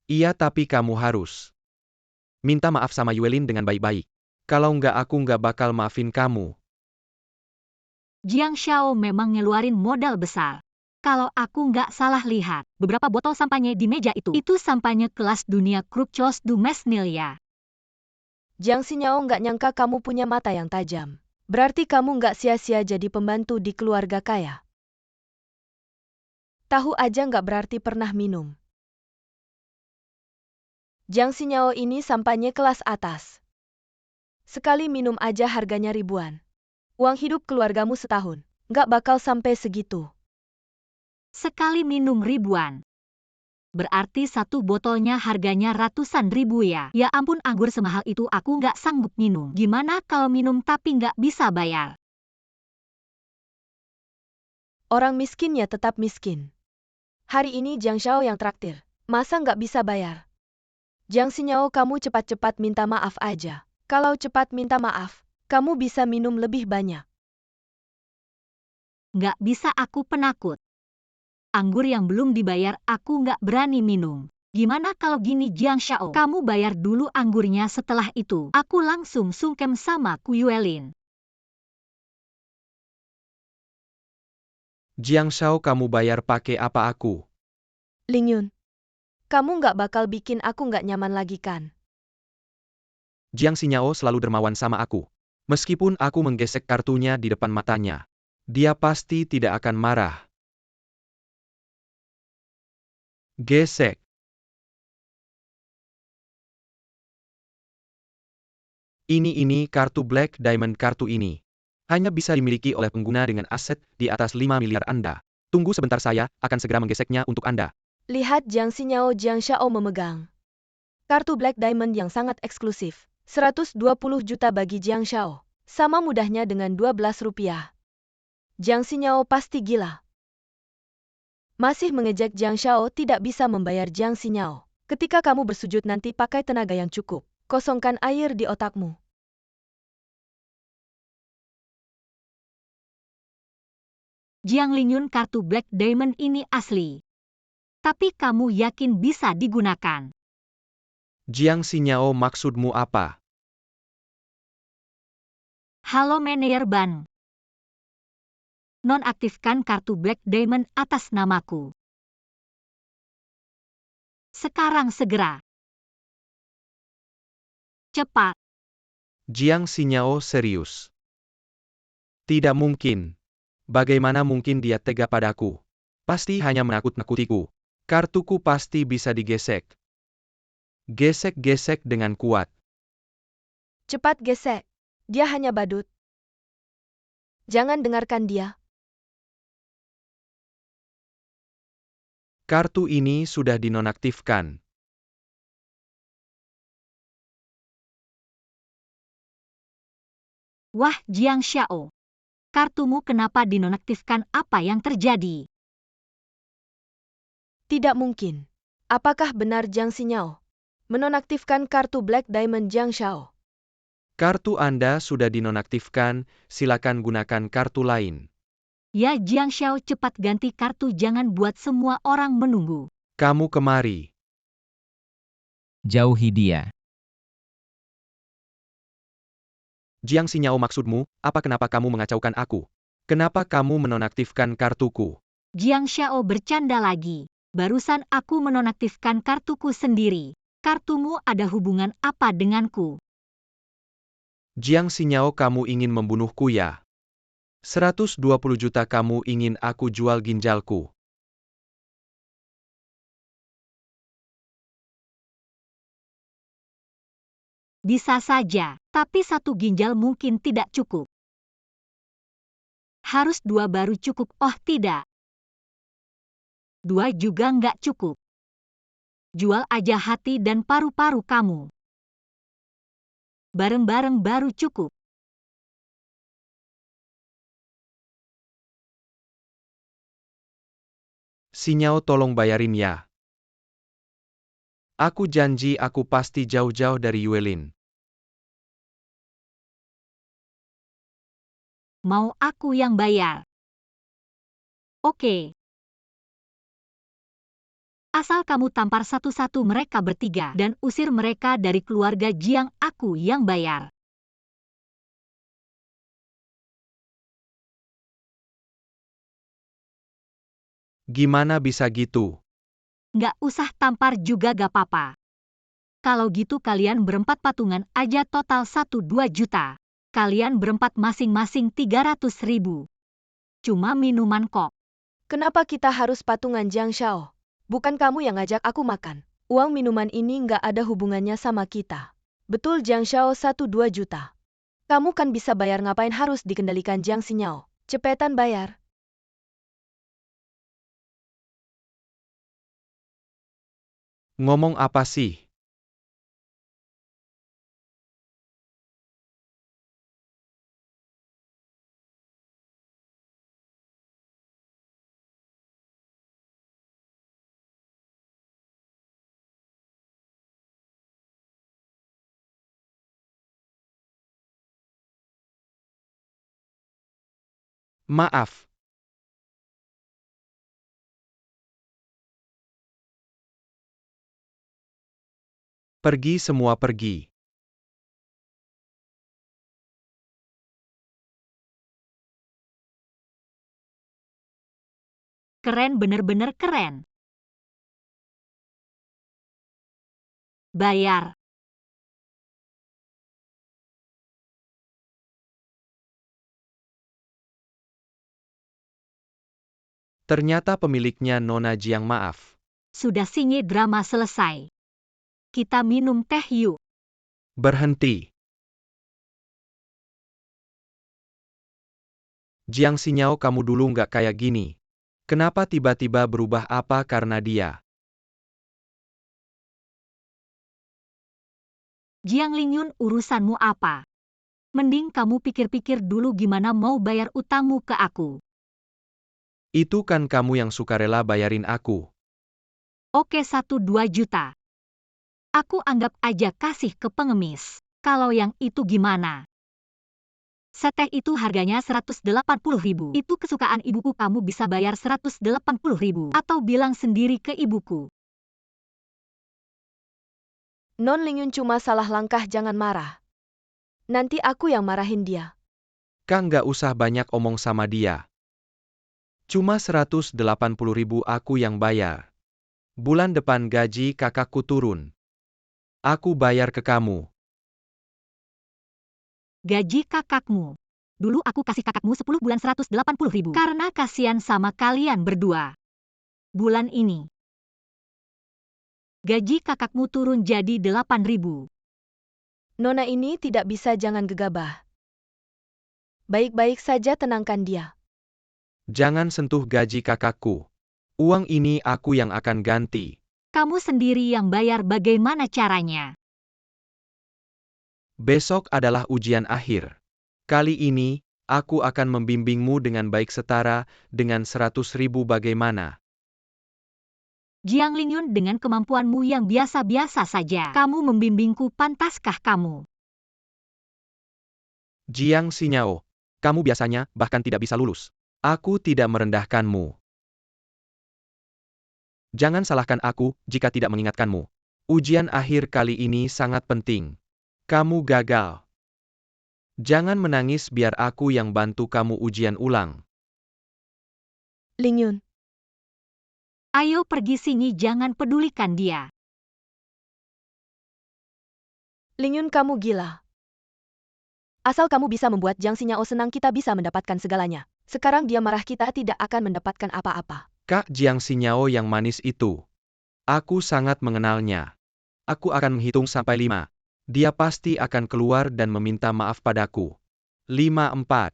Iya, tapi kamu harus minta maaf sama Yuelin dengan baik-baik. Kalau nggak, aku nggak bakal maafin kamu. Jiang Shao memang ngeluarin modal besar. Kalau aku nggak salah lihat, beberapa botol sampahnya di meja itu sampahnya kelas dunia Krukchos du Mesnil ya. Jiang Xinyao nggak nyangka kamu punya mata yang tajam. Berarti kamu nggak sia-sia jadi pembantu di keluarga kaya. Tahu aja nggak berarti pernah minum. Jiang Xinyao ini sampahnya kelas atas. Sekali minum aja harganya ribuan. Uang hidup keluargamu setahun. Nggak bakal sampai segitu. Sekali minum ribuan. Berarti satu botolnya harganya ratusan ribu ya. Ya ampun, anggur semahal itu aku nggak sanggup minum. Gimana kalau minum tapi nggak bisa bayar? Orang miskin ya tetap miskin. Hari ini Jiang Xiao yang traktir. Masa nggak bisa bayar? Jiang Xinyao, kamu cepat-cepat minta maaf aja. Kalau cepat minta maaf, kamu bisa minum lebih banyak. Nggak bisa, aku penakut. Anggur yang belum dibayar aku nggak berani minum. Gimana kalau gini Jiang Xiao? Kamu bayar dulu anggurnya, setelah itu aku langsung sungkem sama Ku Yuelin. Jiang Xiao, kamu bayar pakai apa aku? Ling Yun, kamu nggak bakal bikin aku nggak nyaman lagi kan? Jiang Xinyao selalu dermawan sama aku. Meskipun aku menggesek kartunya di depan matanya, dia pasti tidak akan marah. Gesek. Ini kartu Black Diamond. Kartu ini hanya bisa dimiliki oleh pengguna dengan aset di atas 5 miliar Anda. Tunggu sebentar, saya akan segera menggeseknya untuk Anda. Lihat Jiang Xinyao, Jiang Xiao memegang kartu Black Diamond yang sangat eksklusif. 120 juta bagi Jiang Xiao. Sama mudahnya dengan 12 rupiah. Jiang Xinyao pasti gila. Masih mengejek Jiang Xiao tidak bisa membayar Jiang Xinyao. Ketika kamu bersujud nanti pakai tenaga yang cukup. Kosongkan air di otakmu. Jiang Lingyun, kartu Black Diamond ini asli. Tapi kamu yakin bisa digunakan? Jiang Xinyao, maksudmu apa? Halo Manajer Ban. Nonaktifkan kartu Black Diamond atas namaku. Sekarang segera. Cepat. Jiang Xinyao serius. Tidak mungkin. Bagaimana mungkin dia tega padaku? Pasti hanya menakut-nakutiku. Kartuku pasti bisa digesek. Gesek-gesek dengan kuat. Cepat gesek. Dia hanya badut. Jangan dengarkan dia. Kartu ini sudah dinonaktifkan. Wah, Jiang Xiao. Kartumu kenapa dinonaktifkan? Apa yang terjadi? Tidak mungkin. Apakah benar Jiang Xinyao menonaktifkan kartu Black Diamond Jiang Xiao? Kartu Anda sudah dinonaktifkan, silakan gunakan kartu lain. Ya Jiang Xiao, cepat ganti kartu, jangan buat semua orang menunggu. Kamu kemari. Jauhi dia. Jiang Xinyao, maksudmu, kenapa kamu mengacaukan aku? Kenapa kamu menonaktifkan kartuku? Jiang Xiao bercanda lagi. Barusan aku menonaktifkan kartuku sendiri. Kartumu ada hubungan apa denganku? Jiang Xinyao, kamu ingin membunuhku ya? 120 juta kamu ingin aku jual ginjalku. Bisa saja, tapi satu ginjal mungkin tidak cukup. Harus dua baru cukup. Oh tidak. Dua juga nggak cukup. Jual aja hati dan paru-paru kamu. Bareng-bareng baru cukup. Xinyao, tolong bayarin ya. Aku janji aku pasti jauh-jauh dari Yuelin. Mau aku yang bayar? Oke. Asal kamu tampar satu-satu mereka bertiga dan usir mereka dari keluarga Jiang, aku yang bayar. Gimana bisa gitu? Nggak usah tampar juga gak apa-apa. Kalau gitu kalian berempat patungan aja, total 1-2 juta. Kalian berempat masing-masing 300.000. Cuma minuman kok. Kenapa kita harus patungan Jiang Xiao? Bukan kamu yang ngajak aku makan. Uang minuman ini nggak ada hubungannya sama kita. Betul Jiang Xiao, 1-2 juta. Kamu kan bisa bayar, ngapain harus dikendalikan Jiang Xinyao? Cepetan bayar. Ngomong apa sih? Maaf. Pergi semua pergi. Keren, bener-bener keren. Bayar. Ternyata pemiliknya Nona Jiang. Maaf. Sudah, sinye drama selesai. Kita minum teh yuk. Berhenti. Jiang Xinyao, kamu dulu nggak kayak gini. Kenapa tiba-tiba berubah? Apa karena dia? Jiang Lingyun, urusanmu apa? Mending kamu pikir-pikir dulu gimana mau bayar utangmu ke aku. Itu kan kamu yang sukarela bayarin aku. Oke, 1-2 juta. Aku anggap aja kasih ke pengemis. Kalau yang itu gimana? Seteh itu harganya 180.000. Itu kesukaan ibuku, kamu bisa bayar 180.000. Atau bilang sendiri ke ibuku. Non Lingyun cuma salah langkah, jangan marah. Nanti aku yang marahin dia. Kang, nggak usah banyak omong sama dia. Cuma 180.000 aku yang bayar. Bulan depan gaji kakakku turun. Aku bayar ke kamu. Gaji kakakmu. Dulu aku kasih kakakmu 10 bulan 180.000. Karena kasihan sama kalian berdua. Bulan ini gaji kakakmu turun jadi 8.000. Nona ini tidak bisa, jangan gegabah. Baik-baik saja, tenangkan dia. Jangan sentuh gaji kakakku. Uang ini aku yang akan ganti. Kamu sendiri yang bayar, bagaimana caranya? Besok adalah ujian akhir. Kali ini, aku akan membimbingmu dengan baik, setara dengan 100.000. Bagaimana? Jiang Lingyun, dengan kemampuanmu yang biasa-biasa saja, kamu membimbingku, pantaskah kamu? Jiang Xinyao, kamu biasanya bahkan tidak bisa lulus. Aku tidak merendahkanmu. Jangan salahkan aku jika tidak mengingatkanmu. Ujian akhir kali ini sangat penting. Kamu gagal. Jangan menangis, biar aku yang bantu kamu ujian ulang. Lingyun, Ayo pergi sini, jangan pedulikan dia. Lingyun, kamu gila. Asal kamu bisa membuat Jiang Xinyao senang, kita bisa mendapatkan segalanya. Sekarang dia marah, kita tidak akan mendapatkan apa-apa. Kak Jiang Xinyao yang manis itu. Aku sangat mengenalnya. Aku akan menghitung sampai 5. Dia pasti akan keluar dan meminta maaf padaku. 5, 4,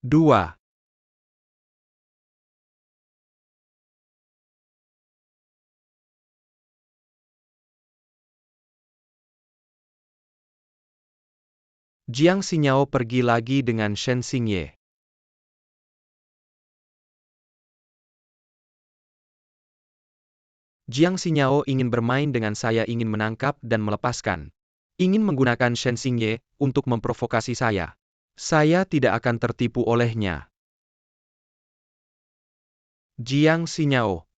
2. Jiang Xinyao pergi lagi dengan Shen Xingye. Jiang Xinyao ingin bermain dengan saya, ingin menangkap dan melepaskan. Ingin menggunakan Shen Xingye untuk memprovokasi saya. Saya tidak akan tertipu olehnya. Jiang Xinyao.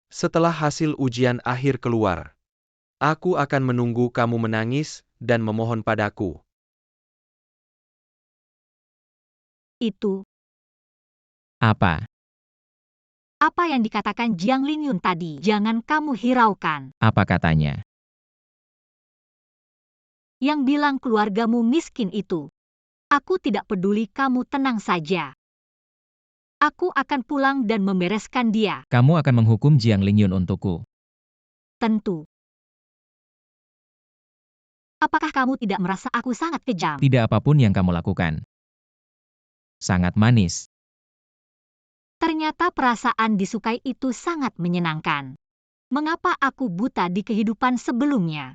Setelah hasil ujian akhir keluar, aku akan menunggu kamu menangis dan memohon padaku. Itu, Apa? apa yang dikatakan Jiang Lingyun tadi, jangan kamu hiraukan. Apa katanya? Yang bilang keluargamu miskin itu. Aku tidak peduli, kamu tenang saja. Aku akan pulang dan membereskan dia. Kamu akan menghukum Jiang Lingyun untukku. Tentu. Apakah kamu tidak merasa aku sangat kejam? Tidak apapun yang kamu lakukan. Sangat manis. Ternyata perasaan disukai itu sangat menyenangkan. Mengapa aku buta di kehidupan sebelumnya?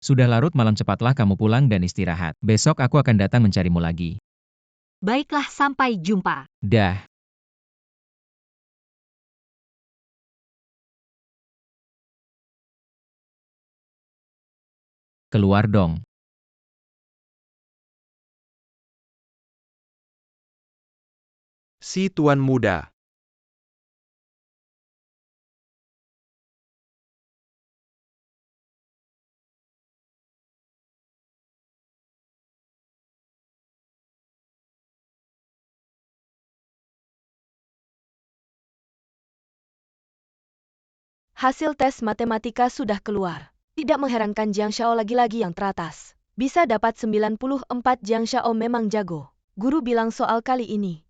Sudah larut malam, cepatlah kamu pulang dan istirahat. Besok aku akan datang mencarimu lagi. Baiklah, sampai jumpa. Dah. Keluar dong. Si tuan muda. Hasil tes matematika sudah keluar. Tidak mengherankan Jiang Xiao lagi-lagi yang teratas. Bisa dapat 94. Jiang Xiao memang jago. Guru bilang soal kali ini.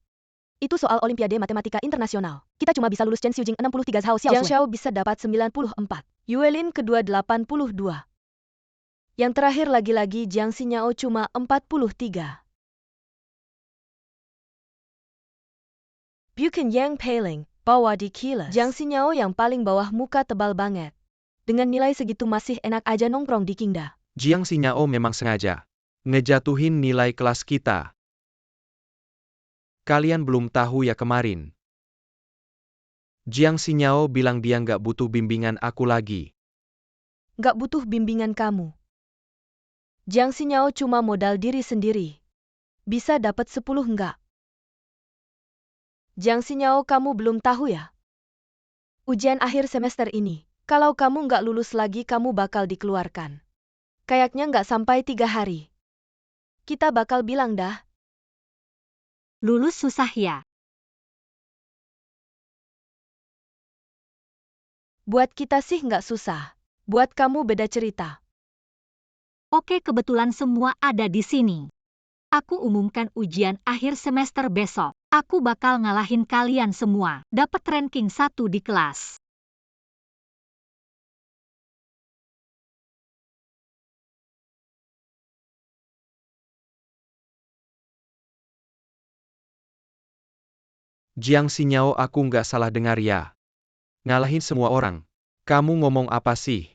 Itu soal Olimpiade Matematika Internasional. Kita cuma bisa lulus Chen Xiujing 63 Hao Xiao. Jiang Xiao bisa dapat 94. Yuelin kedua 82. Yang terakhir lagi-lagi Jiang Xinyao cuma 43. Bukan Yang Peiling, bawah di kilas. Jiang Xinyao yang paling bawah, muka tebal banget. Dengan nilai segitu masih enak aja nongkrong di Qingda. Jiang Xinyao memang sengaja ngejatuhin nilai kelas kita. Kalian belum tahu ya kemarin. Jiang Xinyao bilang dia nggak butuh bimbingan aku lagi. Nggak butuh bimbingan kamu. Jiang Xinyao cuma modal diri sendiri. Bisa dapat 10 enggak? Jiang Xinyao, kamu belum tahu ya? Ujian akhir semester ini, kalau kamu nggak lulus lagi kamu bakal dikeluarkan. Kayaknya nggak sampai 3 hari. Kita bakal bilang dah. Lulus susah ya? Buat kita sih nggak susah. Buat kamu beda cerita. Oke, kebetulan semua ada di sini. Aku umumkan ujian akhir semester besok. Aku bakal ngalahin kalian semua. Dapat ranking 1 di kelas. Jiang Xinyao, aku nggak salah dengar ya? Ngalahin semua orang. Kamu ngomong apa sih?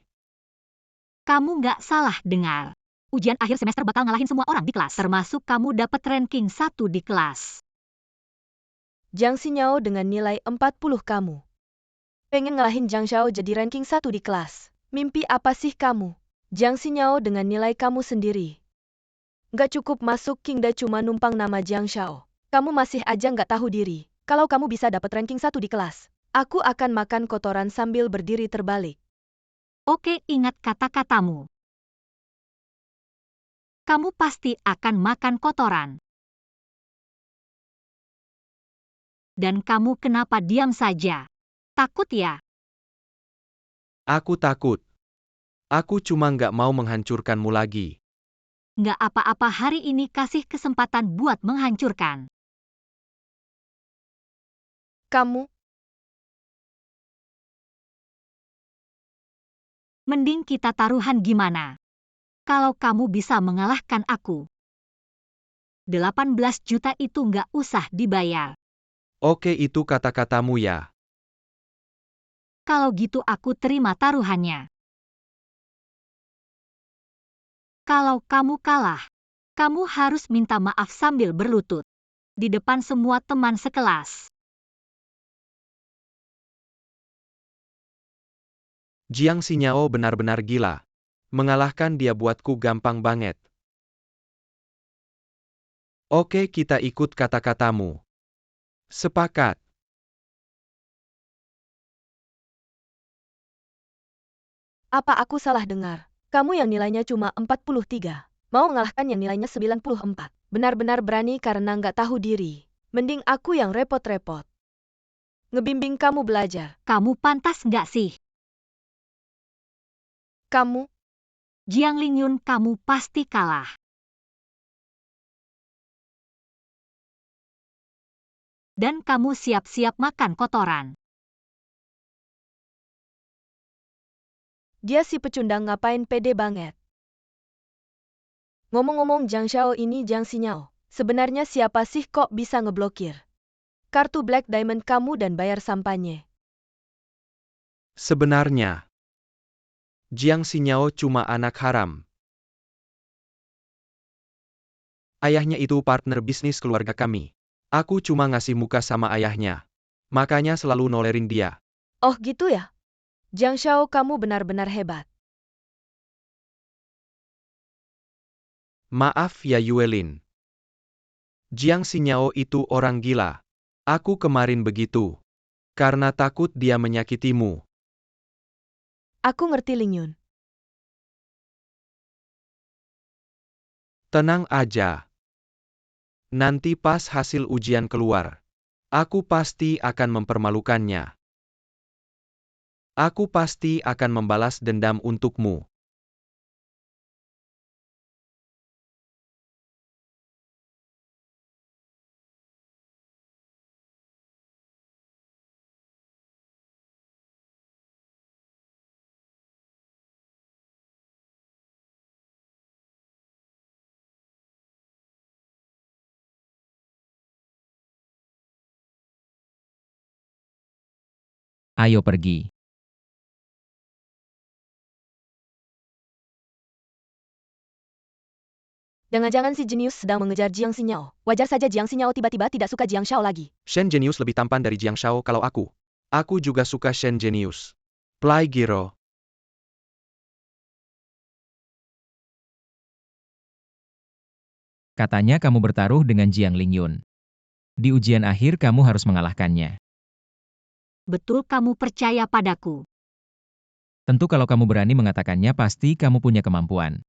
Kamu nggak salah dengar. Ujian akhir semester bakal ngalahin semua orang di kelas. Termasuk kamu dapat ranking 1 di kelas. Jiang Xinyao dengan nilai 40 kamu. Pengen ngalahin Jiang Xiao jadi ranking 1 di kelas. Mimpi apa sih kamu? Jiang Xinyao dengan nilai kamu sendiri. Nggak cukup masuk Qingda cuma numpang nama Jiang Xiao. Kamu masih aja nggak tahu diri. Kalau kamu bisa dapat ranking 1 di kelas, aku akan makan kotoran sambil berdiri terbalik. Oke, ingat kata-katamu. Kamu pasti akan makan kotoran. Dan kamu kenapa diam saja? Takut ya? Aku takut. Aku cuma nggak mau menghancurkanmu lagi. Nggak apa-apa, hari ini kasih kesempatan buat menghancurkan. Kamu, Mending kita taruhan gimana? Kalau kamu bisa mengalahkan aku. 18 juta itu nggak usah dibayar. Oke, itu kata-katamu ya. Kalau gitu aku terima taruhannya. Kalau kamu kalah, kamu harus minta maaf sambil berlutut. Di depan semua teman sekelas. Jiang Xinyao benar-benar gila. Mengalahkan dia buatku gampang banget. Oke, kita ikut kata-katamu. Sepakat. apa aku salah dengar? Kamu yang nilainya cuma 43, mau mengalahkan yang nilainya 94. Benar-benar berani karena nggak tahu diri. Mending aku yang repot-repot. Ngebimbing kamu belajar. Kamu pantas nggak sih? Kamu, Jiang Lingyun, kamu pasti kalah. Dan kamu siap-siap makan kotoran. Dia si pecundang ngapain pede banget. Ngomong-ngomong Jiang Xiao ini Jiang Xinyao. Sebenarnya siapa sih kok bisa ngeblokir kartu Black Diamond kamu dan bayar sampahnya? Sebenarnya, Jiang Xinyao cuma anak haram. Ayahnya itu partner bisnis keluarga kami. Aku cuma ngasih muka sama ayahnya. Makanya selalu nolerin dia. Oh gitu ya? Jiang Xiao kamu benar-benar hebat. Maaf ya Yuelin. Jiang Xinyao itu orang gila. Aku kemarin begitu. Karena takut dia menyakitimu. Aku ngerti Ling Yun. Tenang aja. Nanti pas hasil ujian keluar, aku pasti akan mempermalukannya. Aku pasti akan membalas dendam untukmu. Ayo pergi. Jangan-jangan si jenius sedang mengejar Jiang Xinyao. Wajar saja Jiang Xinyao tiba-tiba tidak suka Jiang Xiao lagi. Shen Genius lebih tampan dari Jiang Xiao kalau aku. Aku juga suka Shen Genius. Play Giro. Katanya kamu bertaruh dengan Jiang Lingyun. Di ujian akhir kamu harus mengalahkannya. Betul kamu percaya padaku. Tentu kalau kamu berani mengatakannya pasti kamu punya kemampuan.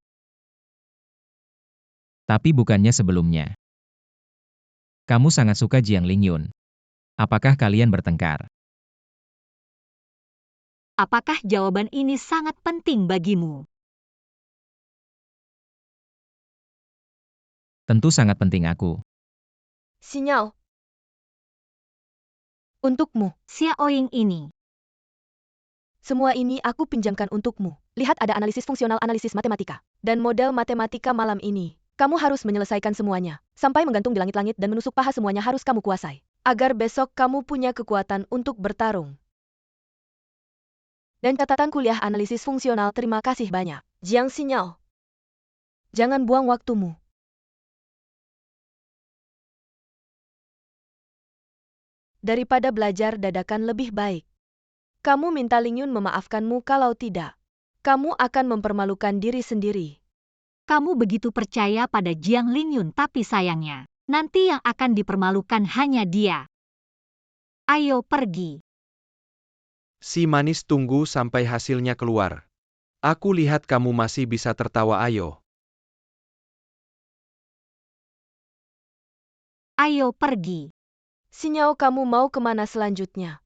Tapi bukannya sebelumnya. Kamu sangat suka Jiang Lingyun. Apakah kalian bertengkar? Apakah jawaban ini sangat penting bagimu? Tentu sangat penting aku. Xinyao. Untukmu. Xiaoying ini. Semua ini aku pinjamkan untukmu. Lihat ada analisis fungsional analisis matematika. Dan model matematika malam ini. Kamu harus menyelesaikan semuanya. Sampai menggantung di langit-langit dan menusuk paha semuanya harus kamu kuasai. Agar besok kamu punya kekuatan untuk bertarung. Dan catatan kuliah analisis fungsional terima kasih banyak. Jiang Xinyao. Jangan buang waktumu. Daripada belajar dadakan lebih baik. Kamu minta Ling Yun memaafkanmu kalau tidak. Kamu akan mempermalukan diri sendiri. Kamu begitu percaya pada Jiang Lingyun tapi sayangnya, nanti yang akan dipermalukan hanya dia. Ayo pergi. Si manis tunggu sampai hasilnya keluar. Aku lihat kamu masih bisa tertawa ayo. Ayo pergi. Xinyao kamu mau kemana selanjutnya?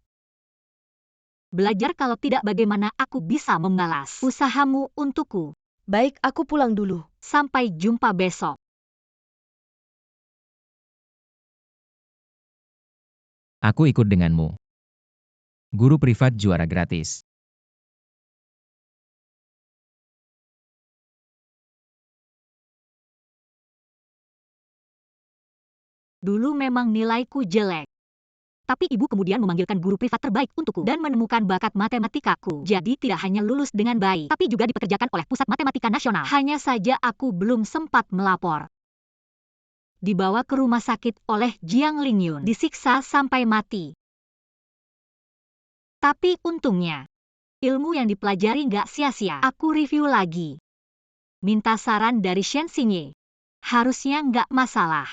Belajar kalau tidak bagaimana aku bisa membalas usahamu untukku. Baik aku pulang dulu. Sampai jumpa besok. Aku ikut denganmu. Guru privat juara gratis. Dulu memang nilaiku jelek. Tapi ibu kemudian memanggilkan guru privat terbaik untukku dan menemukan bakat matematikaku. Jadi tidak hanya lulus dengan baik, tapi juga dipekerjakan oleh Pusat Matematika Nasional. Hanya saja aku belum sempat melapor. Dibawa ke rumah sakit oleh Jiang Lingyun, disiksa sampai mati. Tapi untungnya, ilmu yang dipelajari nggak sia-sia. Aku review lagi. Minta saran dari Shen Xinye. Harusnya nggak masalah.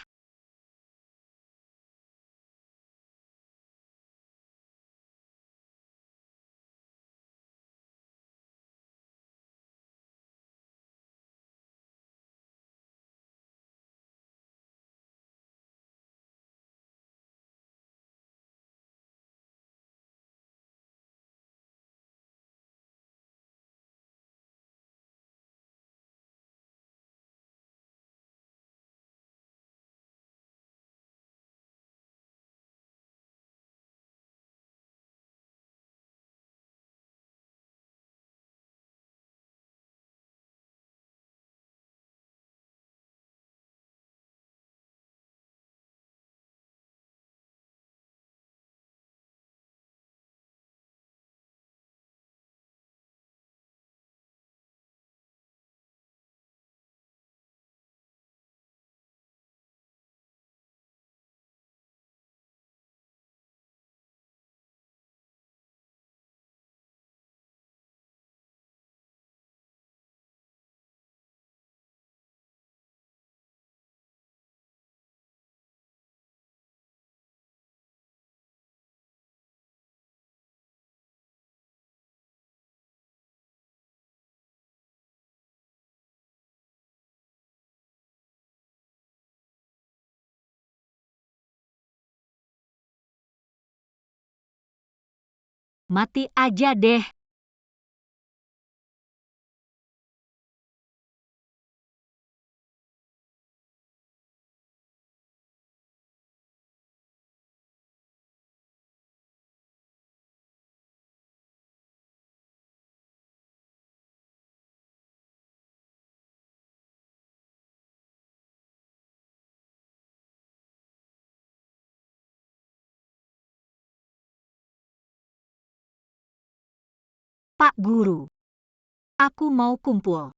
Mati aja deh. Pak Guru, aku mau kumpul.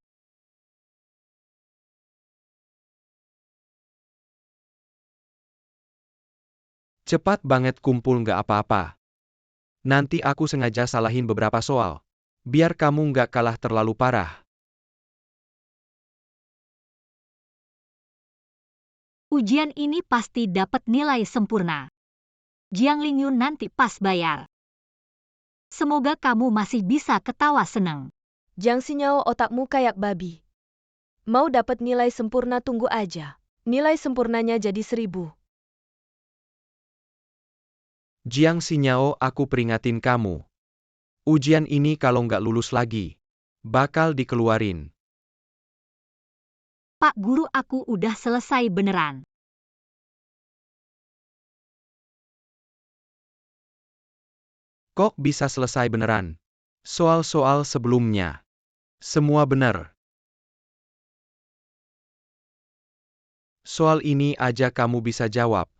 Cepat banget kumpul nggak apa-apa. Nanti aku sengaja salahin beberapa soal. Biar kamu nggak kalah terlalu parah. Ujian ini pasti dapat nilai sempurna. Jiang Lingyun nanti pas bayar. Semoga kamu masih bisa ketawa senang. Jiang Xinyao, otakmu kayak babi. Mau dapat nilai sempurna tunggu aja. Nilai sempurnanya jadi 1000. Jiang Xinyao, aku peringatin kamu. Ujian ini kalau nggak lulus lagi, bakal dikeluarin. Pak Guru, aku udah selesai beneran. Kok bisa selesai beneran? Soal-soal sebelumnya. Semua benar. Soal ini aja kamu bisa jawab.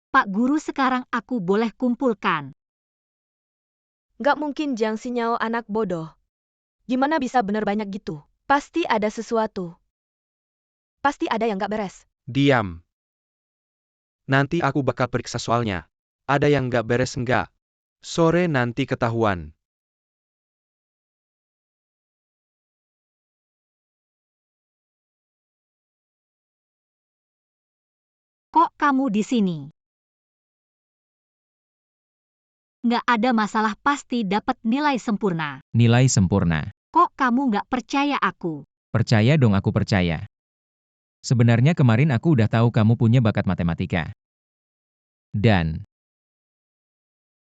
Pak Guru, sekarang aku boleh kumpulkan. Nggak mungkin Jiang Xinyao anak bodoh. Gimana bisa bener banyak gitu? Pasti ada sesuatu. Pasti ada yang nggak beres. Diam. Nanti aku bakal periksa soalnya. Ada yang nggak beres nggak? Sore nanti ketahuan. Kok kamu di sini? Nggak ada masalah, pasti dapat nilai sempurna. Nilai sempurna. Kok kamu nggak percaya aku? Percaya dong, aku percaya. Sebenarnya kemarin aku udah tahu kamu punya bakat matematika. Dan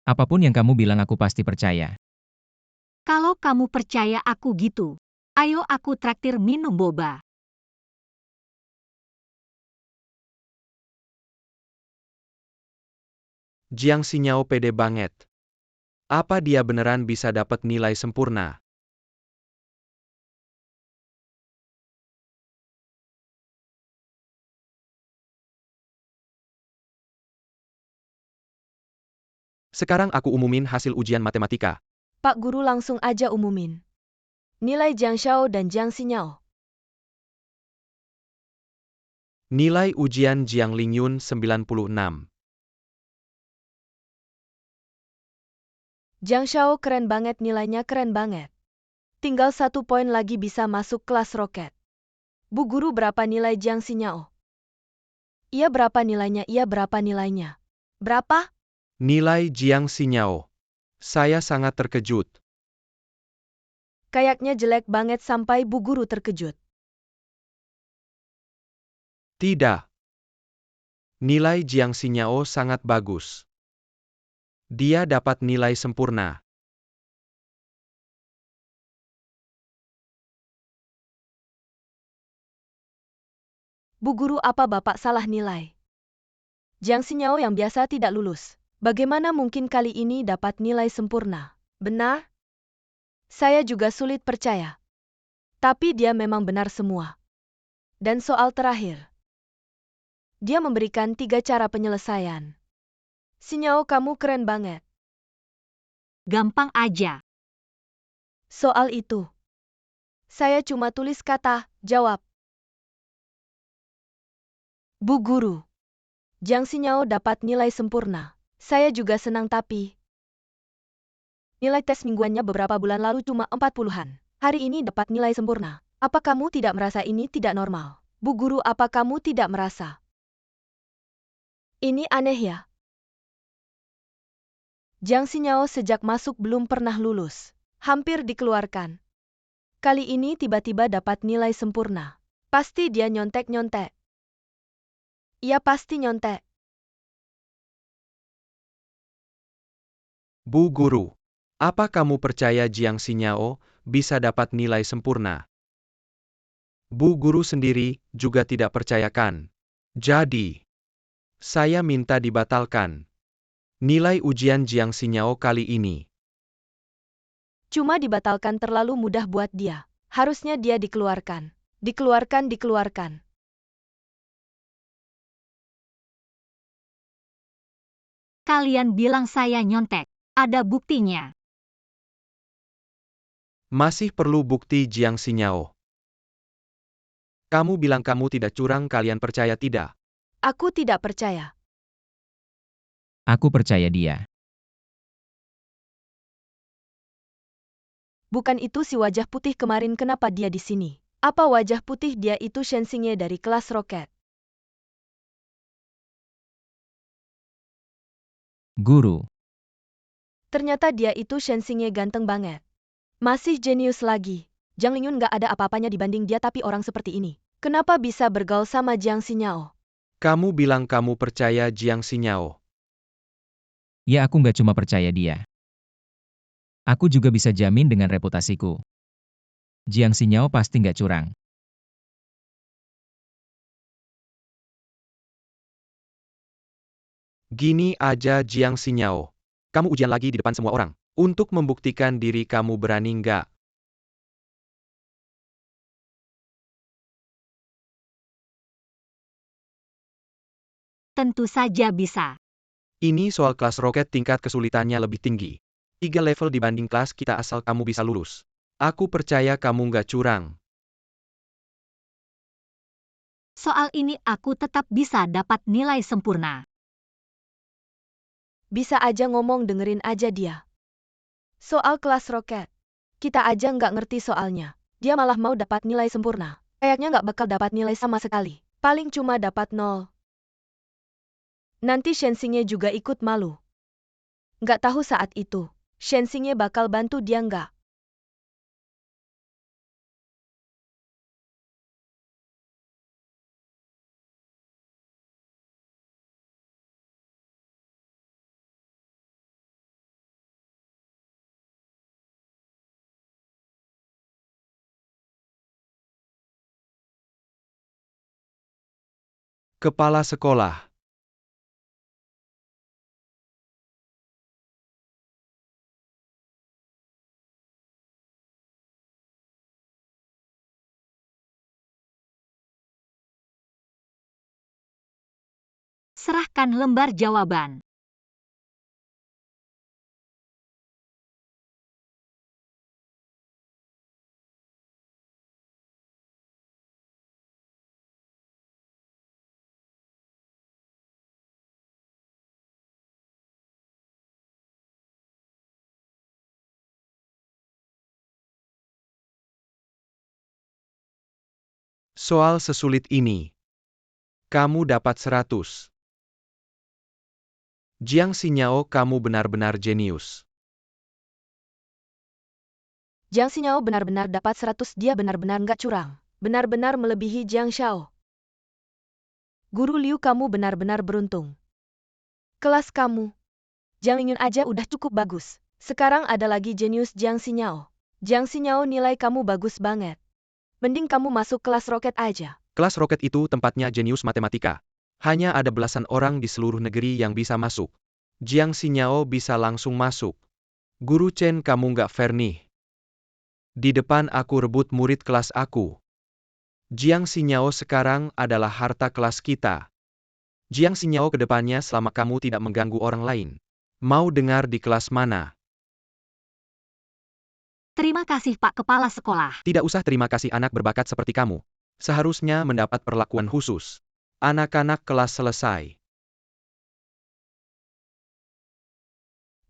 apapun yang kamu bilang aku pasti percaya. Kalau kamu percaya aku gitu, ayo aku traktir minum boba. Jiang Xinyao pede banget. Apa dia beneran bisa dapat nilai sempurna? Sekarang aku umumin hasil ujian matematika. Pak Guru langsung aja umumin. Nilai Jiang Xiao dan Jiang Xinyao. Nilai ujian Jiang Lingyun 96. Jiang Xiao keren banget, nilainya keren banget. Tinggal 1 poin lagi bisa masuk kelas roket. Bu Guru, berapa nilai Jiang Xinyao? Iya berapa nilainya? Iya berapa nilainya? Berapa? Nilai Jiang Xinyao. Saya sangat terkejut. Kayaknya jelek banget sampai Bu Guru terkejut. Tidak. Nilai Jiang Xinyao sangat bagus. Dia dapat nilai sempurna. Bu Guru, apa Bapak salah nilai? Jiang Xinyao yang biasa tidak lulus. Bagaimana mungkin kali ini dapat nilai sempurna? Benar? Saya juga sulit percaya. Tapi dia memang benar semua. Dan soal terakhir. Dia memberikan 3 cara penyelesaian. Xinyao, kamu keren banget. Gampang aja. Soal itu. Saya cuma tulis kata, jawab. Bu Guru. Jiang Xinyao dapat nilai sempurna. Saya juga senang, tapi nilai tes mingguannya beberapa bulan lalu cuma 40-an. Hari ini dapat nilai sempurna. Apa kamu tidak merasa ini tidak normal? Bu Guru, apa kamu tidak merasa ini aneh ya? Jiang Xinyao sejak masuk belum pernah lulus. Hampir dikeluarkan. Kali ini tiba-tiba dapat nilai sempurna. Pasti dia nyontek-nyontek. Ia pasti nyontek. Bu Guru, apa kamu percaya Jiang Xinyao bisa dapat nilai sempurna? Bu Guru sendiri juga tidak percayakan. Jadi, saya minta dibatalkan nilai ujian Jiang Xinyao kali ini. Cuma dibatalkan terlalu mudah buat dia. Harusnya dia dikeluarkan. Dikeluarkan. Kalian bilang saya nyontek. Ada buktinya. Masih perlu bukti Jiang Xinyao. Kamu bilang kamu tidak curang, kalian percaya tidak? Aku tidak percaya. Aku percaya dia. Bukan itu si wajah putih kemarin, kenapa dia di sini? Apa wajah putih dia itu Shensingye dari kelas roket? Guru, Ternyata dia itu Shensingye ganteng banget. Masih jenius lagi. Jiang Lingyun gak ada apa-apanya dibanding dia, tapi orang seperti ini. Kenapa bisa bergaul sama Jiang Xinyao? Kamu bilang kamu percaya Jiang Xinyao. ya aku nggak cuma percaya dia. Aku juga bisa jamin dengan reputasiku. Jiang Xinyao pasti nggak curang. Gini aja Jiang Xinyao. Kamu ujian lagi di depan semua orang. Untuk membuktikan diri kamu berani nggak? Tentu saja bisa. Ini soal kelas roket tingkat kesulitannya lebih tinggi. 3 level dibanding kelas kita asal kamu bisa lulus. Aku percaya kamu nggak curang. Soal ini aku tetap bisa dapat nilai sempurna. Bisa aja ngomong, dengerin aja dia. Soal kelas roket. Kita aja nggak ngerti soalnya. Dia malah mau dapat nilai sempurna. Kayaknya nggak bakal dapat nilai sama sekali. Paling cuma dapat 0. Nanti Shensingye juga ikut malu. Nggak tahu saat itu, Shensingye bakal bantu dia nggak? Kepala sekolah. Serahkan lembar jawaban. Soal sesulit ini. Kamu dapat 100. Jiang Xinyao, kamu benar-benar jenius. Jiang Xinyao benar-benar dapat 100, dia benar-benar nggak curang. Benar-benar melebihi Jiang Xiao. Guru Liu, kamu benar-benar beruntung. Kelas kamu, Jiang Lingyun aja udah cukup bagus. Sekarang ada lagi jenius Jiang Xinyao. Jiang Xinyao, nilai kamu bagus banget. Mending kamu masuk kelas roket aja. Kelas roket itu tempatnya jenius matematika. Hanya ada belasan orang di seluruh negeri yang bisa masuk. Jiang Xinyao bisa langsung masuk. Guru Chen, kamu nggak fair nih. Di depan aku rebut murid kelas aku. Jiang Xinyao sekarang adalah harta kelas kita. Jiang Xinyao ke depannya selama kamu tidak mengganggu orang lain. Mau dengar di kelas mana? Terima kasih Pak Kepala Sekolah. Tidak usah terima kasih, anak berbakat seperti kamu. Seharusnya mendapat perlakuan khusus. Anak-anak kelas selesai.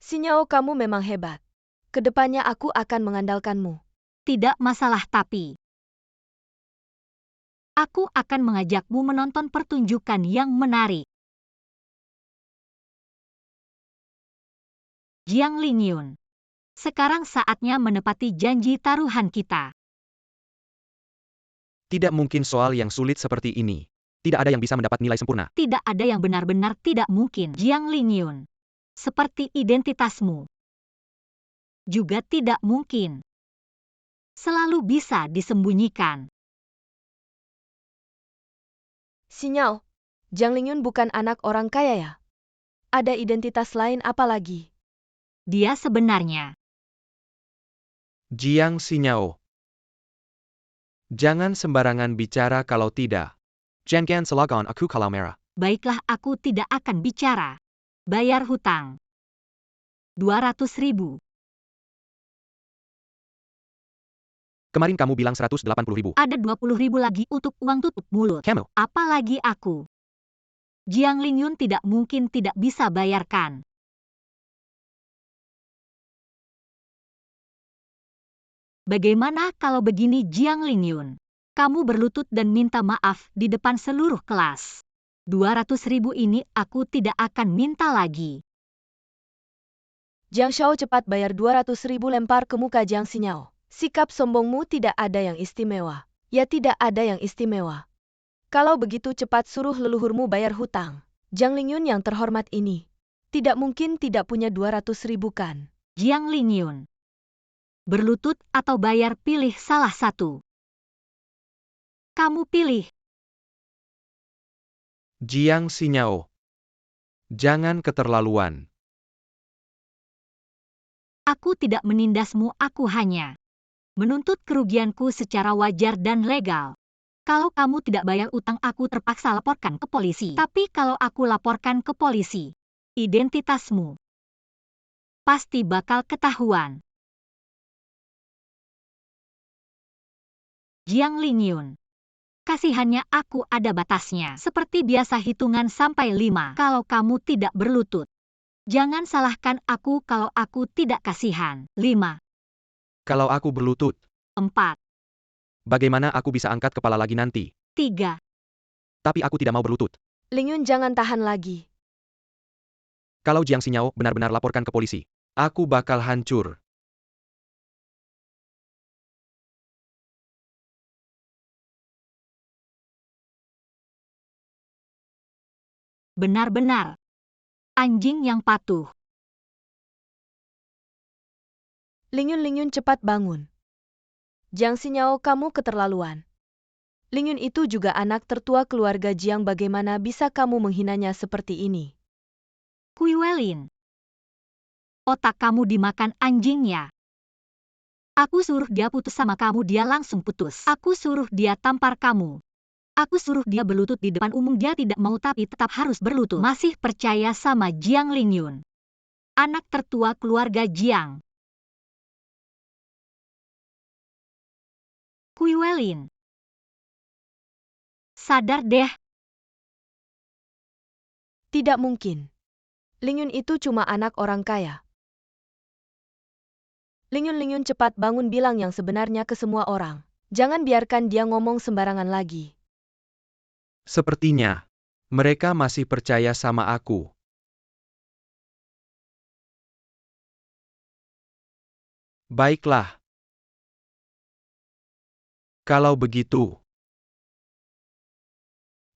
Xinyao, kamu memang hebat. Kedepannya aku akan mengandalkanmu. Tidak masalah tapi. Aku akan mengajakmu menonton pertunjukan yang menarik. Jiang Lingyun. Sekarang saatnya menepati janji taruhan kita. Tidak mungkin soal yang sulit seperti ini. Tidak ada yang bisa mendapat nilai sempurna. Tidak ada yang benar-benar tidak mungkin. Jiang Lingyun. Seperti identitasmu. juga tidak mungkin. Selalu bisa disembunyikan. Sinyal, Jiang Lingyun bukan anak orang kaya ya? Ada identitas lain apa lagi? Dia sebenarnya. Jiang Xinyao. Jangan sembarangan bicara kalau tidak. Jangan selagon aku kalau merah. Baiklah, aku tidak akan bicara. Bayar hutang. 200.000. Kemarin kamu bilang 180.000. Ada 20.000 lagi untuk uang tutup mulut. Kamu. Apalagi aku. Jiang Lingyun tidak mungkin tidak bisa bayarkan. Bagaimana kalau begini, Jiang Lingyun? Kamu berlutut dan minta maaf di depan seluruh kelas. 200.000 ini aku tidak akan minta lagi. Jiang Shao cepat bayar 200.000, lempar ke muka Jiang Xinyao. Sikap sombongmu tidak ada yang istimewa. Ya, tidak ada yang istimewa. Kalau begitu cepat suruh leluhurmu bayar hutang. Jiang Lingyun yang terhormat ini tidak mungkin tidak punya 200.000 kan? Jiang Lingyun. Berlutut atau bayar, pilih salah satu. Kamu pilih. Jiang Xinyao. Jangan keterlaluan. Aku tidak menindasmu, aku hanya menuntut kerugianku secara wajar dan legal. Kalau kamu tidak bayar utang, aku terpaksa laporkan ke polisi. Tapi kalau aku laporkan ke polisi, identitasmu pasti bakal ketahuan. Jiang Lingyun. Kasihannya aku ada batasnya. Seperti biasa, hitungan sampai 5 kalau kamu tidak berlutut. Jangan salahkan aku kalau aku tidak kasihan. 5, Kalau aku berlutut, 4, bagaimana aku bisa angkat kepala lagi nanti? 3. Tapi aku tidak mau berlutut. Lingyun, jangan tahan lagi. Kalau Jiang Xinyao benar-benar laporkan ke polisi, aku bakal hancur. Benar-benar anjing yang patuh. Lingyun, cepat bangun. Jiang Xinyao, kamu keterlaluan. Lingyun itu juga anak tertua keluarga Jiang, bagaimana bisa kamu menghinanya seperti ini? Kuiwelin. Otak kamu dimakan anjing ya? Aku suruh dia putus sama kamu, dia langsung putus. Aku suruh dia tampar kamu. Aku suruh dia berlutut di depan umum, dia tidak mau tapi tetap harus berlutut. Masih percaya sama Jiang Lingyun? Anak tertua keluarga Jiang. Kuiwelin. Sadar deh. Tidak mungkin. Lingyun itu cuma anak orang kaya. Lingyun, cepat bangun, bilang yang sebenarnya ke semua orang. Jangan biarkan dia ngomong sembarangan lagi. Sepertinya mereka masih percaya sama aku. Baiklah. Kalau begitu,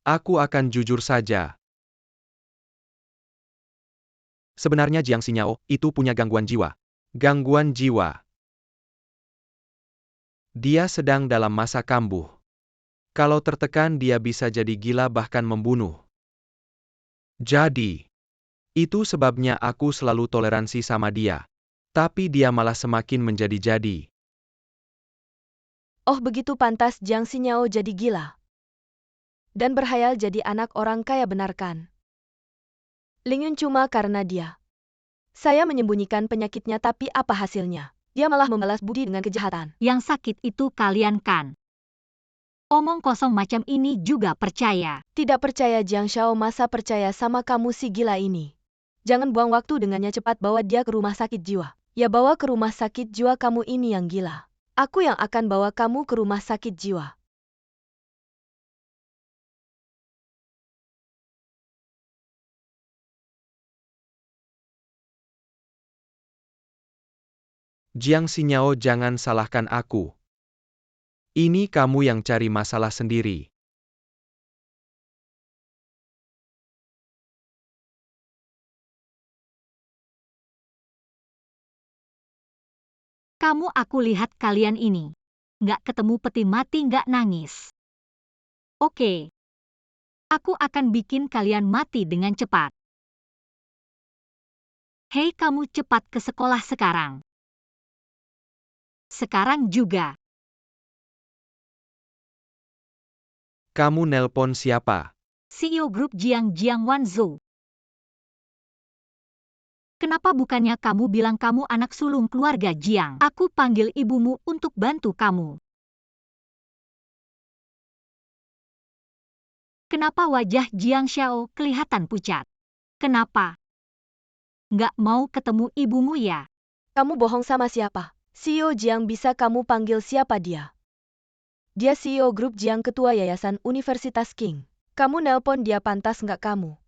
aku akan jujur saja. Sebenarnya Jiang Xinyao itu punya gangguan jiwa. Gangguan jiwa. Dia sedang dalam masa kambuh. Kalau tertekan dia bisa jadi gila bahkan membunuh. Jadi, itu sebabnya aku selalu toleransi sama dia. Tapi dia malah semakin menjadi-jadi. Oh, begitu pantas Jiang Xinyao jadi gila. Dan berhayal jadi anak orang kaya, benarkan? Lingyun cuma karena dia. Saya menyembunyikan penyakitnya, tapi apa hasilnya? Dia malah membalas budi dengan kejahatan. Yang sakit itu kalian kan? Omong kosong macam ini juga percaya. Tidak percaya Jiang Shao, masa percaya sama kamu si gila ini? Jangan buang waktu dengannya, cepat bawa dia ke rumah sakit jiwa. Ya, bawa ke rumah sakit jiwa, kamu ini yang gila. Aku yang akan bawa kamu ke rumah sakit jiwa. Jiang Xinyao, jangan salahkan aku. Ini kamu yang cari masalah sendiri. Aku lihat kalian ini. Nggak ketemu peti mati nggak nangis. Oke. Aku akan bikin kalian mati dengan cepat. Hei kamu cepat ke sekolah sekarang. Sekarang juga. Kamu nelpon siapa? CEO grup Jiang Wanzhou. Kenapa bukannya kamu bilang kamu anak sulung keluarga Jiang? Aku panggil ibumu untuk bantu kamu. Kenapa wajah Jiang Xiao kelihatan pucat? Kenapa? Nggak mau ketemu ibumu ya? Kamu bohong sama siapa? CEO Jiang bisa kamu panggil siapa dia? Dia CEO grup Jiang ketua Yayasan Universitas King. Kamu nelpon dia pantas nggak kamu?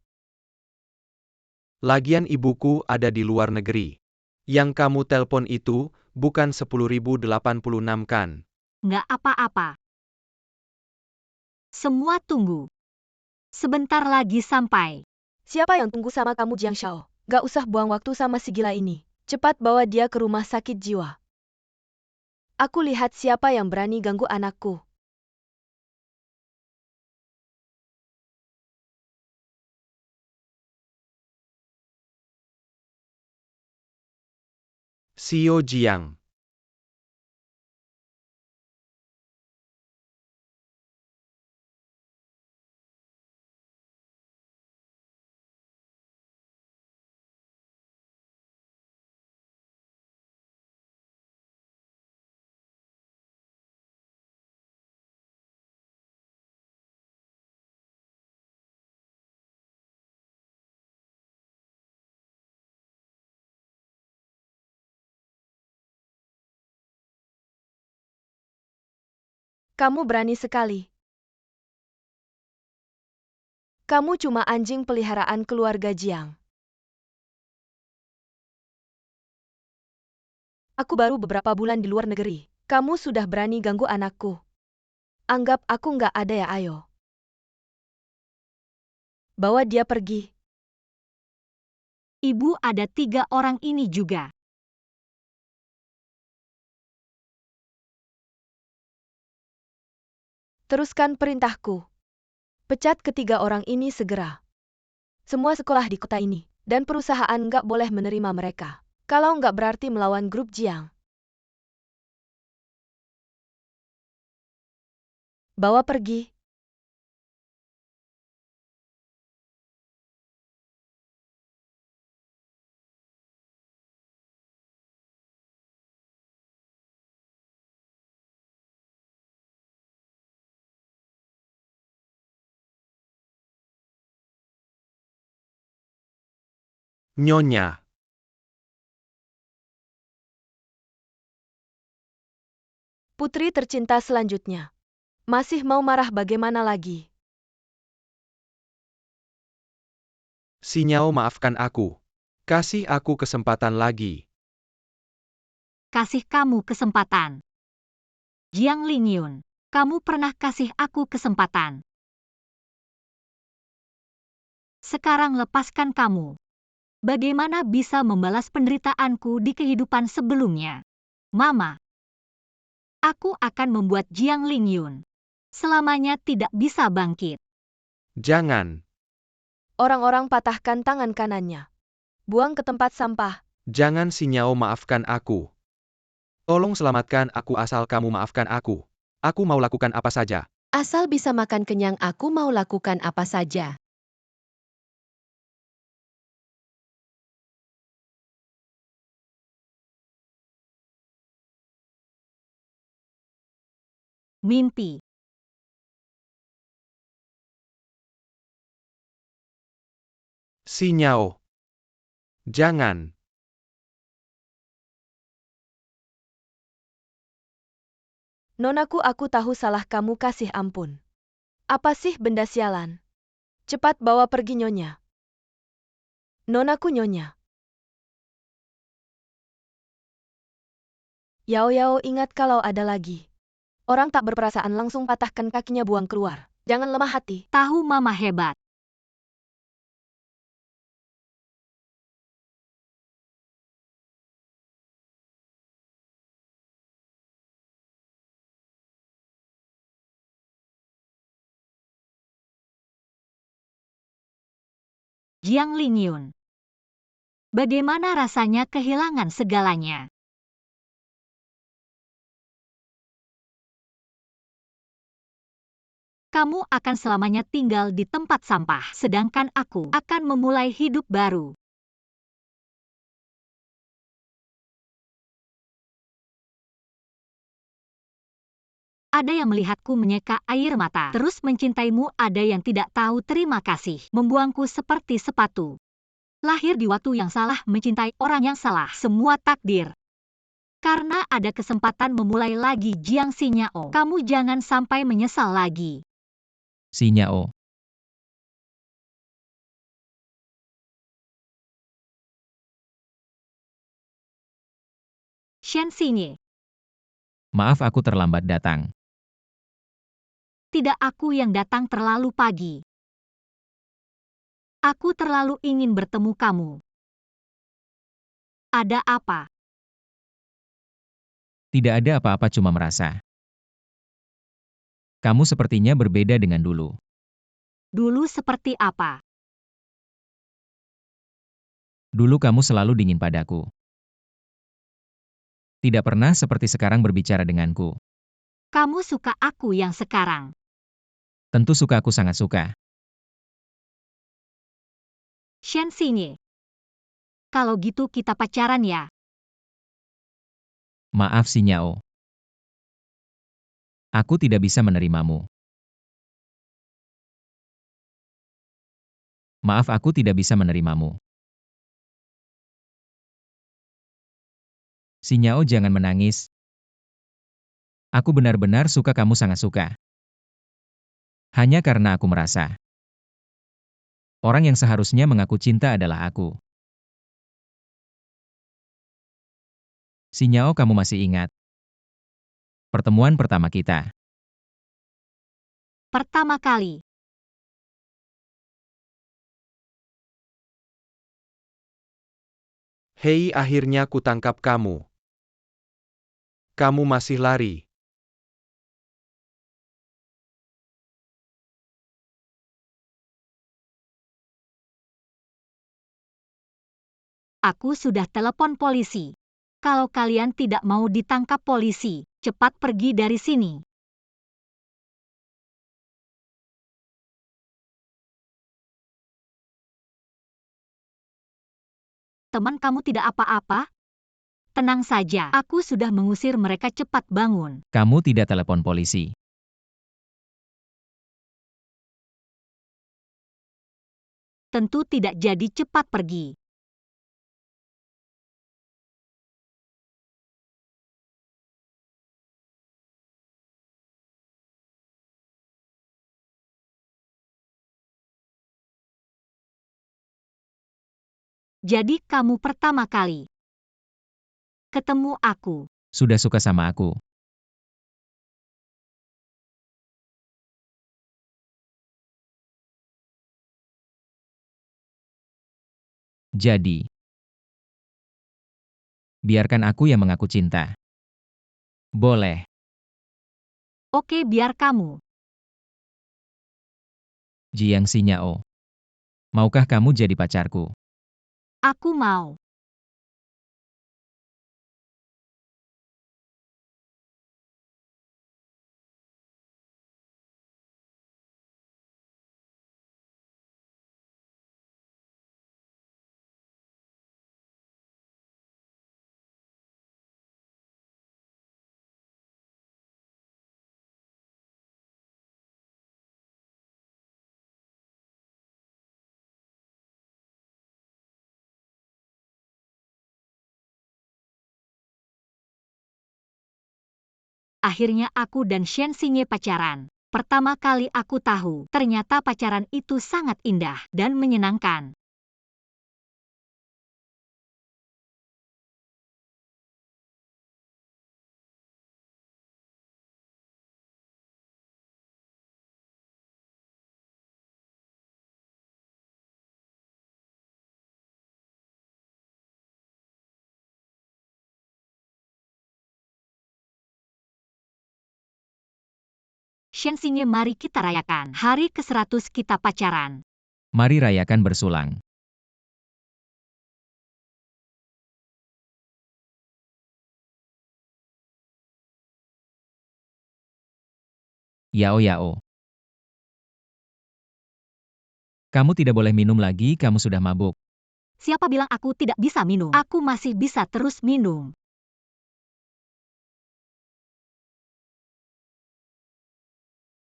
Lagian ibuku ada di luar negeri. Yang kamu telpon itu bukan 10.086 kan? Nggak apa-apa. Semua tunggu. Sebentar lagi sampai. Siapa yang tunggu sama kamu Jiang Xiao? Gak usah buang waktu sama si gila ini. Cepat bawa dia ke rumah sakit jiwa. Aku lihat siapa yang berani ganggu anakku. CEO Jiang. Kamu berani sekali. Kamu cuma anjing peliharaan keluarga Jiang. Aku baru beberapa bulan di luar negeri. Kamu sudah berani ganggu anakku. Anggap aku nggak ada ya ayo. Bawa dia pergi. Ibu ada 3 orang ini juga. Teruskan perintahku. Pecat ketiga orang ini segera. Semua sekolah di kota ini dan perusahaan nggak boleh menerima mereka. Kalau nggak berarti melawan grup Jiang. Bawa pergi. Nyonya. Putri tercinta selanjutnya. Masih mau marah bagaimana lagi? Xinyao maafkan aku. Kasih aku kesempatan lagi. Kasih kamu kesempatan. Jiang Lingyun, kamu pernah kasih aku kesempatan. Sekarang lepaskan kamu. Bagaimana bisa membalas penderitaanku di kehidupan sebelumnya? Mama. Aku akan membuat Jiang Lingyun selamanya tidak bisa bangkit. Jangan. Orang-orang patahkan tangan kanannya. Buang ke tempat sampah. Jangan Xinyao maafkan aku. Tolong selamatkan aku asal kamu maafkan aku. Aku mau lakukan apa saja. Asal bisa makan kenyang aku mau lakukan apa saja. Mimpi. Xinyao. Jangan. Nonaku, aku tahu salah kamu, kasih ampun. Apa sih benda sialan? Cepat bawa pergi Nyonya. Nonaku Nyonya. Yao Yao, ingat kalau ada lagi orang tak berperasaan langsung patahkan kakinya, buang keluar. Jangan lemah hati. Tahu Mama hebat. Jiang Lingyun. Bagaimana rasanya kehilangan segalanya? Kamu akan selamanya tinggal di tempat sampah, sedangkan aku akan memulai hidup baru. Ada yang melihatku menyeka air mata, terus mencintaimu, ada yang tidak tahu terima kasih, membuangku seperti sepatu. Lahir di waktu yang salah, mencintai orang yang salah, semua takdir. Karena ada kesempatan memulai lagi, Jiang Xinyao, kamu jangan sampai menyesal lagi. Xinyao. Shen Xinye. Maaf aku terlambat datang. Tidak, aku yang datang terlalu pagi. Aku terlalu ingin bertemu kamu. Ada apa? Tidak ada apa-apa, cuma merasa. Kamu sepertinya berbeda dengan dulu. Dulu seperti apa? Dulu kamu selalu dingin padaku. Tidak pernah seperti sekarang berbicara denganku. Kamu suka aku yang sekarang? Tentu suka, aku sangat suka. Shen Xinye. Kalau gitu kita pacaran ya? Maaf Xinyao. Aku tidak bisa menerimamu. Maaf, aku tidak bisa menerimamu. Xinyao, jangan menangis. Aku benar-benar suka, kamu sangat suka. Hanya karena aku merasa orang yang seharusnya mengaku cinta adalah aku. Xinyao, kamu masih ingat pertemuan pertama kita? Pertama kali. Hei, akhirnya kutangkap kamu. Kamu masih lari. Aku sudah telepon polisi. Kalau kalian tidak mau ditangkap polisi, cepat pergi dari sini. Teman kamu tidak apa-apa? Tenang saja, aku sudah mengusir mereka, cepat bangun. Kamu tidak telepon polisi. Tentu tidak, jadi cepat pergi. Jadi kamu pertama kali ketemu aku. Sudah suka sama aku. Jadi, biarkan aku yang mengaku cinta. Boleh. Oke, biar kamu. Jiang Xinyao. Maukah kamu jadi pacarku? Aku mau. Akhirnya aku dan Shen Xinye pacaran. Pertama kali aku tahu, ternyata pacaran itu sangat indah dan menyenangkan. Shen Xinye, mari kita rayakan hari ke-100 kita pacaran. Mari rayakan bersulang. Yao Yao. Kamu tidak boleh minum lagi, kamu sudah mabuk. Siapa bilang aku tidak bisa minum? Aku masih bisa terus minum.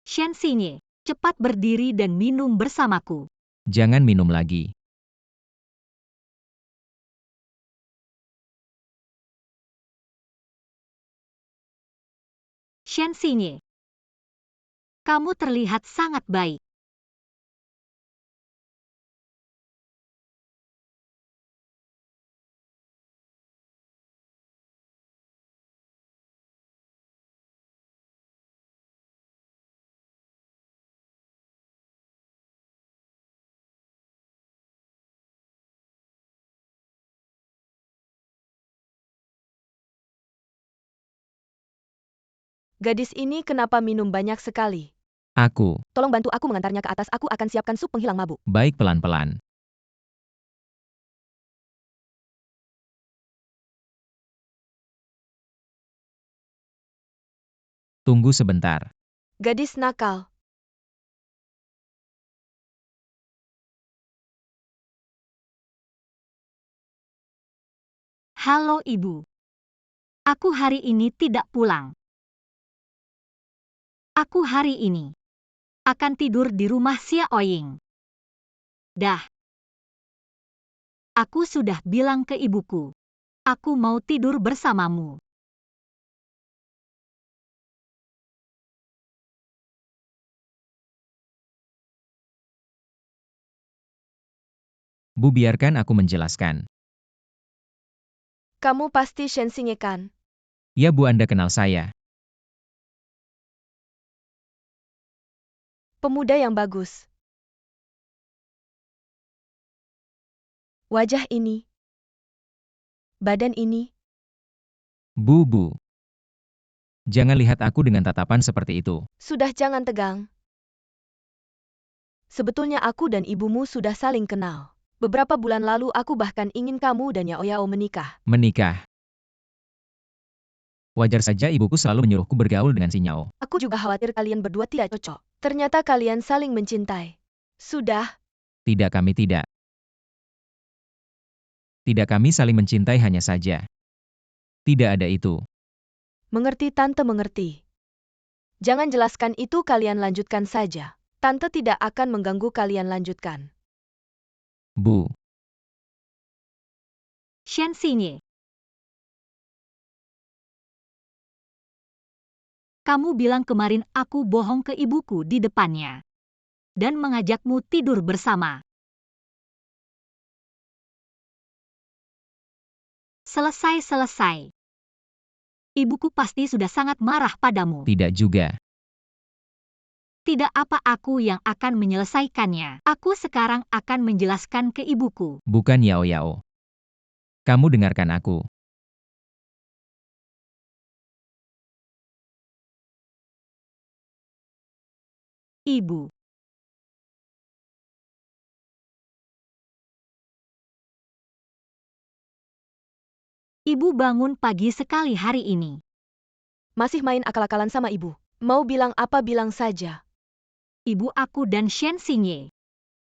Shen Xinye, cepat berdiri dan minum bersamaku. Jangan minum lagi. Shen Xinye, kamu terlihat sangat baik. Gadis ini kenapa minum banyak sekali? Aku. Tolong bantu aku mengantarnya ke atas, aku akan siapkan sup penghilang mabuk. Baik, pelan-pelan. Tunggu sebentar. Gadis nakal. Halo Ibu. Aku hari ini tidak pulang. Aku hari ini akan tidur di rumah Xia Oying. Dah. Aku sudah bilang ke ibuku. Aku mau tidur bersamamu. Bu, biarkan aku menjelaskan. Kamu pasti Shen Xinye kan? Ya Bu, Anda kenal saya. Pemuda yang bagus. Wajah ini. Badan ini. Bu. Jangan lihat aku dengan tatapan seperti itu. Sudah, jangan tegang. Sebetulnya aku dan ibumu sudah saling kenal. Beberapa bulan lalu aku bahkan ingin kamu dan Yao Yao menikah. Menikah. Wajar saja ibuku selalu menyuruhku bergaul dengan si Nyao. Aku juga khawatir kalian berdua tidak cocok. Ternyata kalian saling mencintai. Sudah. Tidak, kami tidak. Tidak, kami saling mencintai hanya saja. Tidak ada itu. Mengerti, Tante mengerti. Jangan jelaskan itu, kalian lanjutkan saja. Tante tidak akan mengganggu, kalian lanjutkan. Bu. Shen Xinye. Kamu bilang kemarin aku bohong ke ibuku di depannya. Dan mengajakmu tidur bersama. Selesai. Ibuku pasti sudah sangat marah padamu. Tidak juga. Tidak apa aku yang akan menyelesaikannya. Aku sekarang akan menjelaskan ke ibuku. Bukan Yao Yao. Kamu dengarkan aku. Ibu. Ibu bangun pagi sekali hari ini. Masih main akal-akalan sama ibu. Mau bilang apa bilang saja. Ibu aku dan Shen Xinye.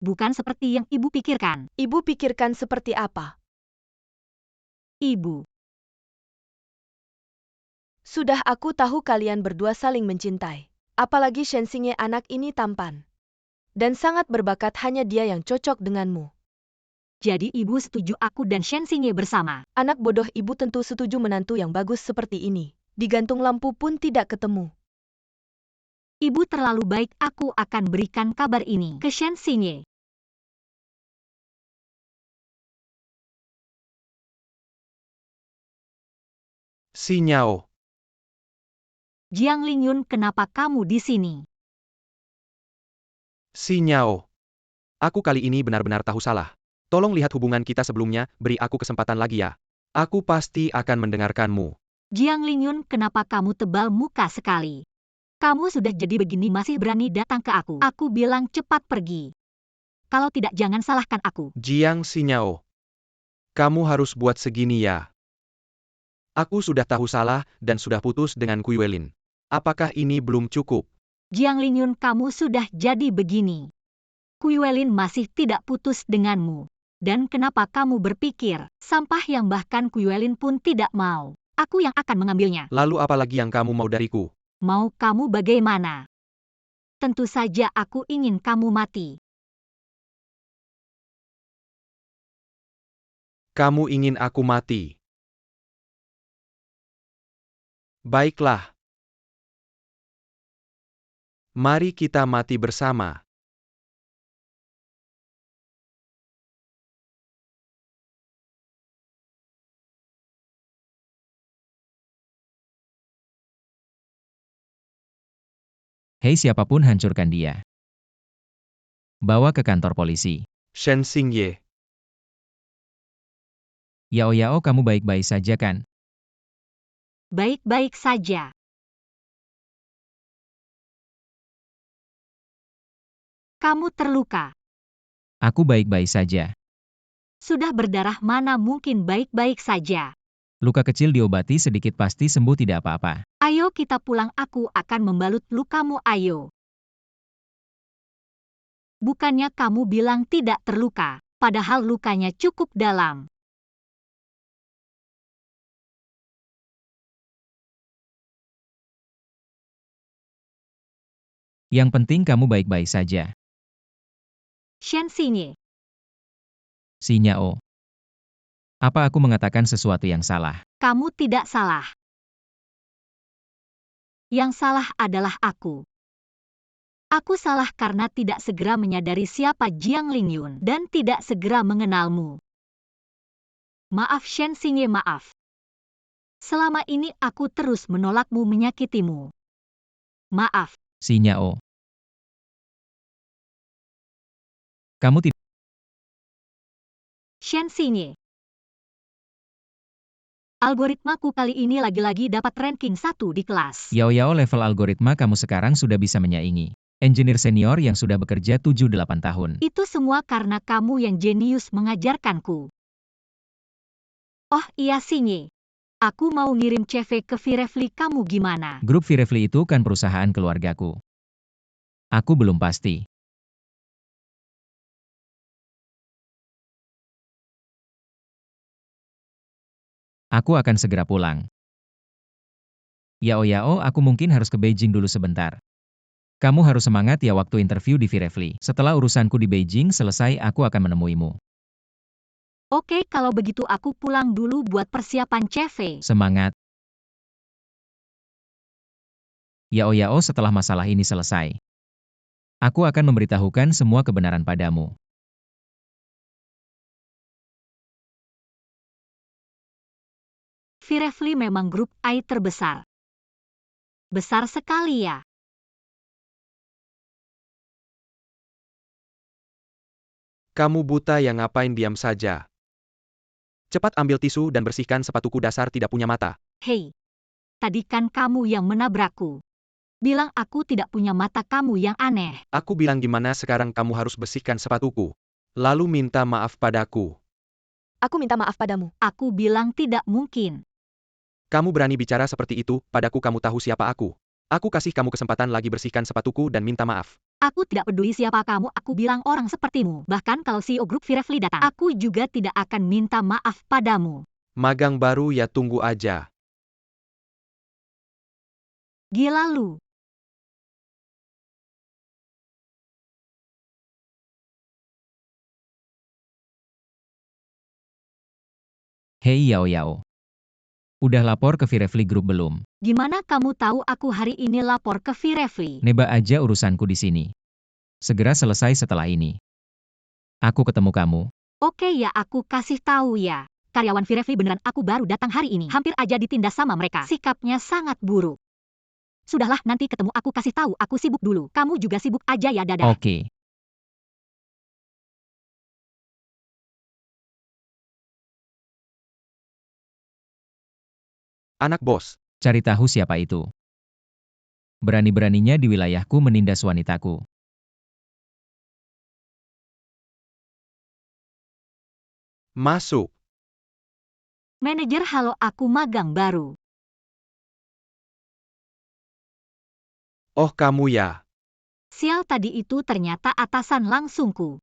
Bukan seperti yang ibu pikirkan. Ibu pikirkan seperti apa? Ibu. Sudah, aku tahu kalian berdua saling mencintai. Apalagi Shen Xinye, anak ini tampan. Dan sangat berbakat, hanya dia yang cocok denganmu. Jadi ibu setuju aku dan Shen Xinye bersama. Anak bodoh, ibu tentu setuju menantu yang bagus seperti ini. Digantung lampu pun tidak ketemu. Ibu terlalu baik, aku akan berikan kabar ini ke Shen Xinye. Si Nyao. Jiang Lingyun, kenapa kamu di sini? Si Nyao. Aku kali ini benar-benar tahu salah. Tolong lihat hubungan kita sebelumnya, beri aku kesempatan lagi ya. Aku pasti akan mendengarkanmu. Jiang Lingyun, kenapa kamu tebal muka sekali? Kamu sudah jadi begini masih berani datang ke aku. Aku bilang cepat pergi. Kalau tidak jangan salahkan aku. Jiang Si Nyao. Kamu harus buat segini ya. Aku sudah tahu salah dan sudah putus dengan Kui Welin. Apakah ini belum cukup? Jiang Lingyun, kamu sudah jadi begini. Kuiwelin masih tidak putus denganmu. Dan kenapa kamu berpikir, sampah yang bahkan Kuiwelin pun tidak mau, aku yang akan mengambilnya? Lalu apa lagi yang kamu mau dariku? Mau kamu bagaimana? Tentu saja aku ingin kamu mati. Kamu ingin aku mati? Baiklah. Mari kita mati bersama. Hei, siapapun, hancurkan dia. Bawa ke kantor polisi. Shen Xingye. Yao Yao, kamu baik-baik saja kan? Baik-baik saja. Kamu terluka. Aku baik-baik saja. Sudah berdarah, mana mungkin baik-baik saja. Luka kecil diobati sedikit pasti sembuh, tidak apa-apa. Ayo kita pulang, aku akan membalut lukamu, ayo. Bukannya kamu bilang tidak terluka, padahal lukanya cukup dalam. Yang penting kamu baik-baik saja. Shen Xingye, Si Nyao. Apa aku mengatakan sesuatu yang salah? kamu tidak salah. Yang salah adalah aku. Aku salah karena tidak segera menyadari siapa Jiang Lingyun dan tidak segera mengenalmu. Maaf Shen Xingye, maaf. Selama ini aku terus menolakmu, menyakitimu. Maaf. Si Nyao. Kamu tidak... Shen Xingye. Algoritmaku kali ini lagi-lagi dapat ranking 1 di kelas. Yao Yao, level algoritma kamu sekarang sudah bisa menyaingi engineer senior yang sudah bekerja 7-8 tahun. Itu semua karena kamu yang jenius mengajarkanku. Oh iya Xingye. Aku mau ngirim CV ke Virefly, kamu gimana? Grup Virefly itu kan perusahaan keluargaku. Aku belum pasti. Aku akan segera pulang. Yao Yao, aku mungkin harus ke Beijing dulu sebentar. Kamu harus semangat ya waktu interview di Virefly. Setelah urusanku di Beijing selesai, aku akan menemuimu. Oke, kalau begitu aku pulang dulu buat persiapan CV. Semangat. Yao Yao, setelah masalah ini selesai, aku akan memberitahukan semua kebenaran padamu. Virefly memang grup AI terbesar. Besar sekali ya. Kamu buta ya, ngapain diam saja? Cepat ambil tisu dan bersihkan sepatuku, dasar tidak punya mata. Hei, tadi kan kamu yang menabrakku. Bilang aku tidak punya mata, kamu yang aneh. Aku bilang gimana sekarang kamu harus bersihkan sepatuku. Lalu minta maaf padaku. Aku minta maaf padamu. Aku bilang tidak mungkin. Kamu berani bicara seperti itu padaku, kamu tahu siapa aku. Aku kasih kamu kesempatan lagi, bersihkan sepatuku dan minta maaf. Aku tidak peduli siapa kamu, aku bilang orang sepertimu. Bahkan kalau CEO grup Virefly datang, aku juga tidak akan minta maaf padamu. Magang baru ya, tunggu aja. Gila lu. Hei Yao Yao. Udah lapor ke Virefly Group belum? Gimana kamu tahu aku hari ini lapor ke Virefly? Nebak aja urusanku di sini. Segera selesai setelah ini. Aku ketemu kamu. Oke ya, aku kasih tahu ya. Karyawan Virefly beneran, aku baru datang hari ini. Hampir aja ditindas sama mereka. Sikapnya sangat buruk. Sudahlah, nanti ketemu aku kasih tahu, aku sibuk dulu. Kamu juga sibuk aja ya, dadah. Oke. Anak bos. Cari tahu siapa itu. Berani-beraninya di wilayahku menindas wanitaku. Masuk. Manajer, halo, aku magang baru. Oh, kamu ya. Sial, tadi itu ternyata atasan langsungku.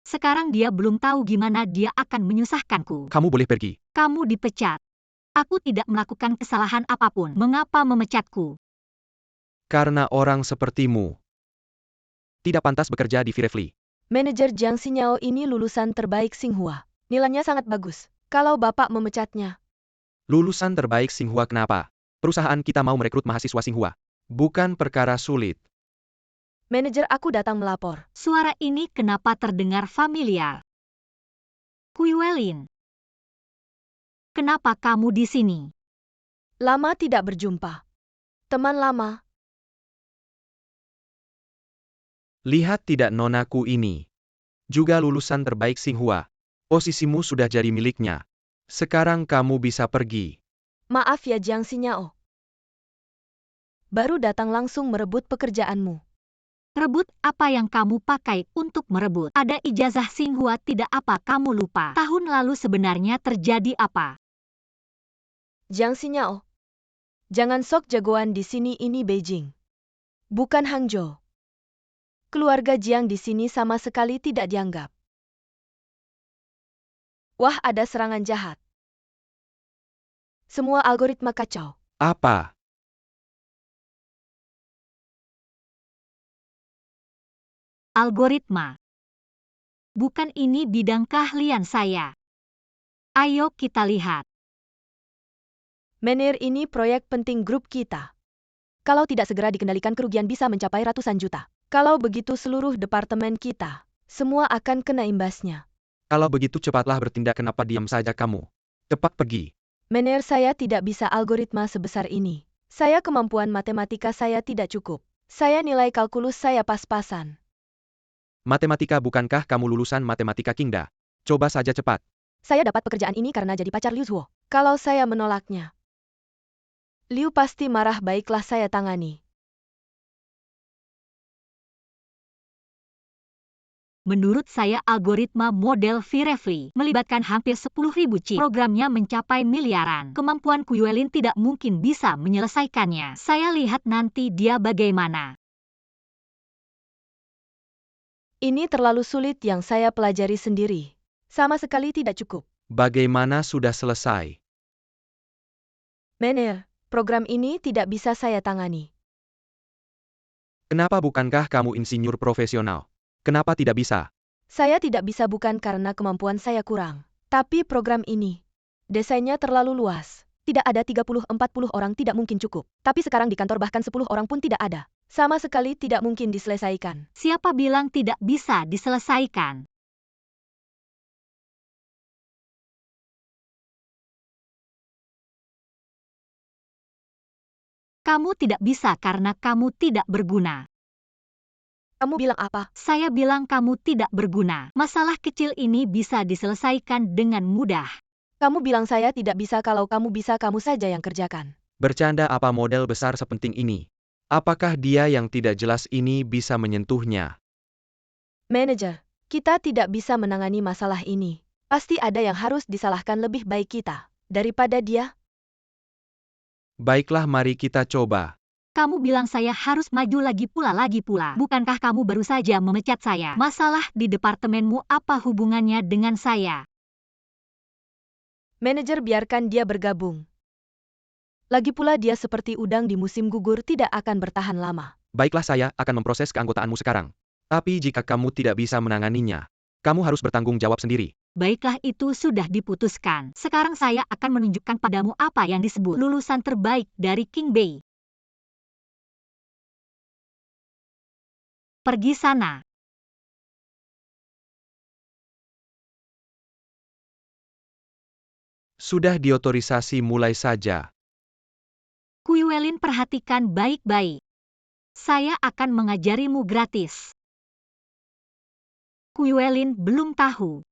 Sekarang dia belum tahu gimana dia akan menyusahkanku. Kamu boleh pergi. Kamu dipecat. Aku tidak melakukan kesalahan apapun. Mengapa memecatku? Karena orang sepertimu tidak pantas bekerja di Firefly. Manajer Jiang Xinyao ini lulusan terbaik Xinhua. Nilainya sangat bagus. Kalau Bapak memecatnya, Lulusan terbaik Xinhua kenapa? Perusahaan kita mau merekrut mahasiswa Xinhua. Bukan perkara sulit. manajer aku datang melapor. Suara ini kenapa terdengar familiar? Kuiwelin. Kenapa kamu di sini? Lama tidak berjumpa. Teman lama. Lihat tidak nonaku ini. Juga lulusan terbaik Xinhua. Posisimu sudah jadi miliknya. Sekarang kamu bisa pergi. Maaf ya Jiang Xinyao. Baru datang langsung merebut pekerjaanmu. Rebut apa yang kamu pakai untuk merebut? Ada ijazah Xinhua tidak apa kamu lupa? Tahun lalu sebenarnya terjadi apa? Jiang Xinyao. Jangan sok jagoan di sini, ini Beijing. Bukan Hangzhou. Keluarga Jiang di sini sama sekali tidak dianggap. Wah, ada serangan jahat. Semua algoritma kacau. Apa? Algoritma. Bukan ini bidang keahlian saya. Ayo kita lihat. Menir, ini proyek penting grup kita. Kalau tidak segera dikendalikan, kerugian bisa mencapai ratusan juta. Kalau begitu seluruh departemen kita, semua akan kena imbasnya. Kalau begitu cepatlah bertindak, kenapa diam saja kamu? Cepat pergi. Menir, saya tidak bisa algoritma sebesar ini. Saya kemampuan matematika saya tidak cukup. Saya nilai kalkulus saya pas-pasan. Matematika, bukankah kamu lulusan matematika Kingda? Coba saja cepat. Saya dapat pekerjaan ini karena jadi pacar Liu Zuo. Kalau saya menolaknya, Liu pasti marah. Baiklah, saya tangani. Menurut saya algoritma model Firefly melibatkan hampir 10.000 chip. Programnya mencapai miliaran. Kemampuan Kuiwelin tidak mungkin bisa menyelesaikannya. Saya lihat nanti dia bagaimana. Ini terlalu sulit yang saya pelajari sendiri. Sama sekali tidak cukup. Bagaimana sudah selesai? Menir, program ini tidak bisa saya tangani. Kenapa, bukankah kamu insinyur profesional? Kenapa tidak bisa? Saya tidak bisa bukan karena kemampuan saya kurang. Tapi program ini, desainnya terlalu luas. Tidak ada 30-40 orang tidak mungkin cukup. Tapi sekarang di kantor bahkan 10 orang pun tidak ada. Sama sekali tidak mungkin diselesaikan. Siapa bilang tidak bisa diselesaikan? Kamu tidak bisa karena kamu tidak berguna. Kamu bilang apa? Saya bilang kamu tidak berguna. Masalah kecil ini bisa diselesaikan dengan mudah. Kamu bilang saya tidak bisa, kalau kamu bisa kamu saja yang kerjakan. Bercanda apa, model besar sepenting ini? Apakah dia yang tidak jelas ini bisa menyentuhnya? Manajer, kita tidak bisa menangani masalah ini. Pasti ada yang harus disalahkan, lebih baik kita daripada dia. Baiklah, mari kita coba. Kamu bilang saya harus maju lagi pula. Bukankah kamu baru saja memecat saya? Masalah di departemenmu apa hubungannya dengan saya? Manajer, biarkan dia bergabung. Lagi pula dia seperti udang di musim gugur, tidak akan bertahan lama. Baiklah, saya akan memproses keanggotaanmu sekarang. Tapi jika kamu tidak bisa menanganinya, kamu harus bertanggung jawab sendiri. Baiklah, itu sudah diputuskan. Sekarang saya akan menunjukkan padamu apa yang disebut lulusan terbaik dari King Bei. Pergi sana. Sudah diotorisasi, mulai saja. Kuiwelin, perhatikan baik-baik. Saya akan mengajarimu gratis. Kuiwelin belum tahu.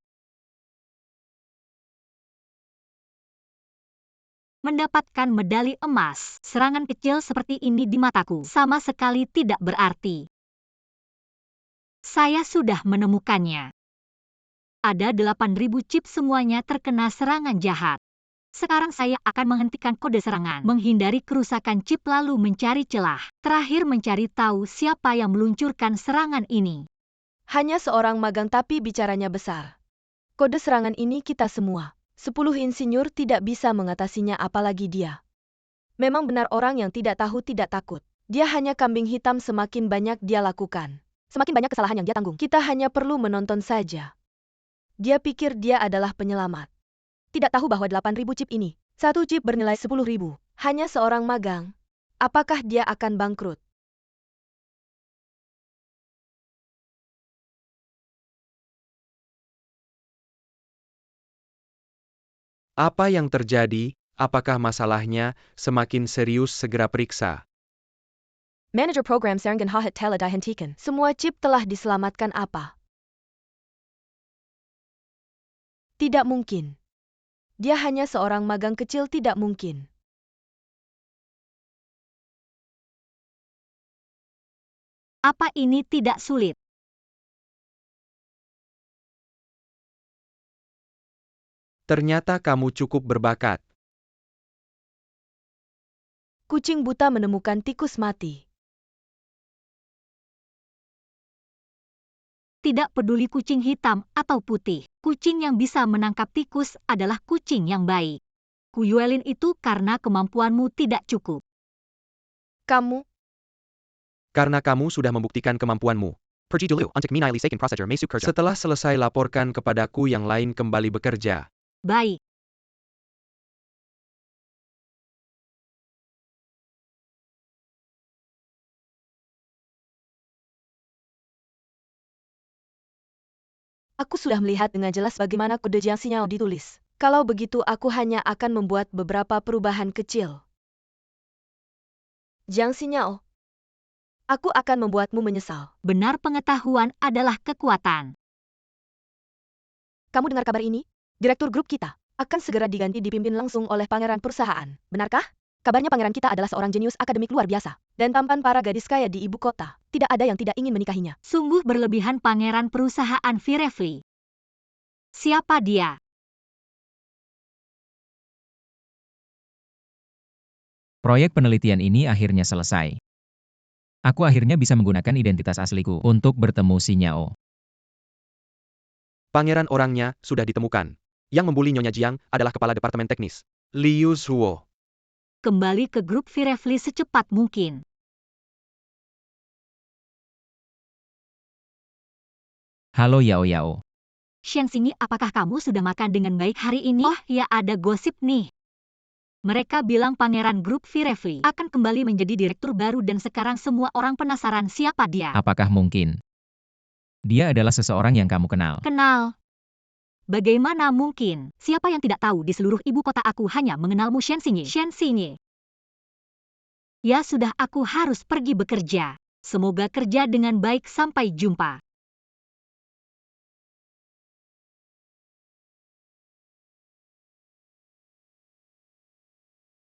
Mendapatkan medali emas, serangan kecil seperti ini di mataku sama sekali tidak berarti. Saya sudah menemukannya. Ada 8.000 chip, semuanya terkena serangan jahat. Sekarang saya akan menghentikan kode serangan, menghindari kerusakan chip lalu mencari celah. Terakhir mencari tahu siapa yang meluncurkan serangan ini. Hanya seorang magang tapi bicaranya besar. Kode serangan ini kita semua. 10 insinyur tidak bisa mengatasinya apalagi dia. Memang benar orang yang tidak tahu tidak takut. Dia hanya kambing hitam semakin banyak dia lakukan. Semakin banyak kesalahan yang dia tanggung. Kita hanya perlu menonton saja. Dia pikir dia adalah penyelamat. Tidak tahu bahwa 8.000 chip ini. Satu chip bernilai 10.000. Hanya seorang magang. Apakah dia akan bangkrut? Apa yang terjadi? Apakah masalahnya? Semakin serius segera periksa. Manager program Serangan Hahat telah dihentikan. Semua chip telah diselamatkan apa? Tidak mungkin. Dia hanya seorang magang kecil tidak mungkin. Apa ini tidak sulit? Ternyata kamu cukup berbakat. Kucing buta menemukan tikus mati. Tidak peduli kucing hitam atau putih, kucing yang bisa menangkap tikus adalah kucing yang baik. Kuyuelin itu karena kemampuanmu tidak cukup. Kamu, Karena kamu sudah membuktikan kemampuanmu. Pergi dulu untuk menyelesaikan prosedur masuk kerja. Setelah selesai laporkan kepadaku yang lain kembali bekerja. Baik. aku sudah melihat dengan jelas bagaimana kode Jiang Xinyao ditulis. Kalau begitu aku hanya akan membuat beberapa perubahan kecil. Jiang Xinyao, aku akan membuatmu menyesal. Benar pengetahuan adalah kekuatan. Kamu dengar kabar ini? Direktur grup kita akan segera diganti dipimpin langsung oleh pangeran perusahaan. Benarkah? Kabarnya pangeran kita adalah seorang jenius akademik luar biasa. Dan tampan para gadis kaya di ibu kota. Tidak ada yang tidak ingin menikahinya. Sungguh berlebihan pangeran perusahaan Firefly. Siapa dia? Proyek penelitian ini akhirnya selesai. Aku akhirnya bisa menggunakan identitas asliku untuk bertemu Xinyao. Pangeran orangnya sudah ditemukan. Yang membuli Nyonya Jiang adalah kepala departemen teknis, Liu Zuo. Kembali ke grup Firefly secepat mungkin. Halo Yao Yao. Shen Xingyi, apakah kamu sudah makan dengan baik hari ini? Oh ya, ada gosip nih. Mereka bilang pangeran grup Firefly akan kembali menjadi direktur baru dan sekarang semua orang penasaran siapa dia. Apakah mungkin? Dia adalah seseorang yang kamu kenal. Kenal. Bagaimana mungkin? Siapa yang tidak tahu di seluruh ibu kota aku hanya mengenalmu Shen Xingyi. Shen Xingyi. Ya sudah, aku harus pergi bekerja. Semoga kerja dengan baik, sampai jumpa.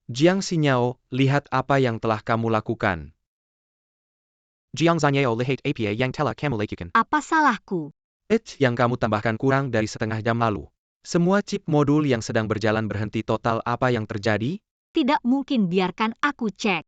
Jiang Xinyao, lihat apa yang telah kamu lakukan. Jiang Xinyao, lihat apa yang telah kamu lakukan. Apa salahku? Yang kamu tambahkan kurang dari setengah jam lalu. Semua chip modul yang sedang berjalan berhenti total. Apa yang terjadi? Tidak mungkin, biarkan aku cek.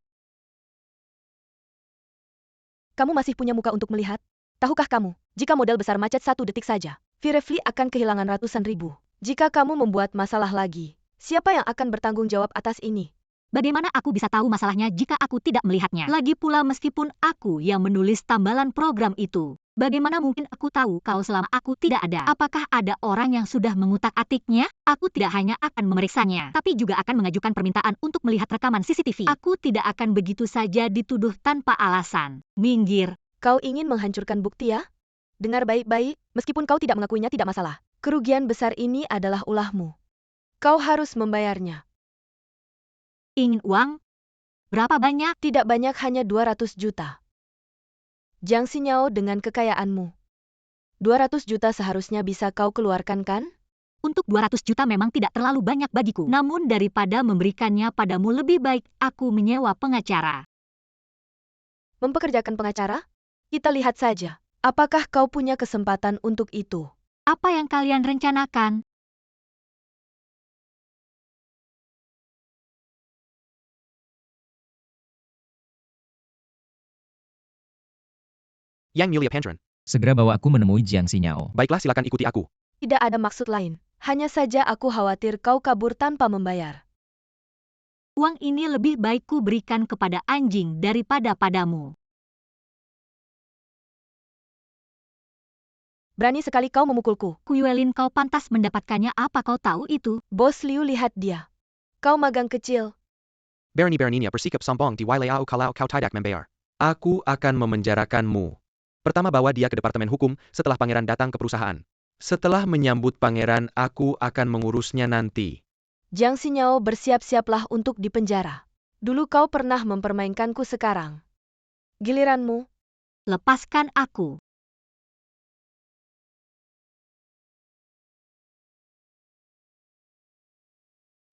Kamu masih punya muka untuk melihat? Tahukah kamu, jika modal besar macet 1 detik saja, Firefly akan kehilangan ratusan ribu. Jika kamu membuat masalah lagi, siapa yang akan bertanggung jawab atas ini? Bagaimana aku bisa tahu masalahnya jika aku tidak melihatnya? Lagi pula meskipun aku yang menulis tambalan program itu, bagaimana mungkin aku tahu kalau selama aku tidak ada? Apakah ada orang yang sudah mengutak-atiknya? Aku tidak hanya akan memeriksanya, tapi juga akan mengajukan permintaan untuk melihat rekaman CCTV. Aku tidak akan begitu saja dituduh tanpa alasan. Minggir. Kau ingin menghancurkan bukti ya? Dengar baik-baik, meskipun kau tidak mengakuinya tidak masalah. Kerugian besar ini adalah ulahmu. Kau harus membayarnya. Ingin uang? Berapa banyak? Tidak banyak, hanya 200 juta. Jiang Xinyao, dengan kekayaanmu, 200 juta seharusnya bisa kau keluarkan kan? Untuk 200 juta memang tidak terlalu banyak bagiku. Namun daripada memberikannya padamu, lebih baik aku menyewa pengacara. Mempekerjakan pengacara? Kita lihat saja. Apakah kau punya kesempatan untuk itu? Apa yang kalian rencanakan? Yang Mulia Pangeran. Segera bawa aku menemui Jiang Xinyao. Baiklah, silakan ikuti aku. Tidak ada maksud lain. Hanya saja aku khawatir kau kabur tanpa membayar. Uang ini lebih baik ku berikan kepada anjing daripada padamu. Berani sekali kau memukulku. Kuyuelin kau pantas mendapatkannya, apa kau tahu itu? Bos Liu, lihat dia. Kau magang kecil. Berani-beraninya bersikap sombong di wilayah kalau kau tidak membayar. Aku akan memenjarakanmu. Pertama bawa dia ke Departemen Hukum, setelah pangeran datang ke perusahaan. Setelah menyambut pangeran, aku akan mengurusnya nanti. Jiang Xinyao, bersiap-siaplah untuk dipenjara. Dulu kau pernah mempermainkanku, sekarang giliranmu. Lepaskan aku.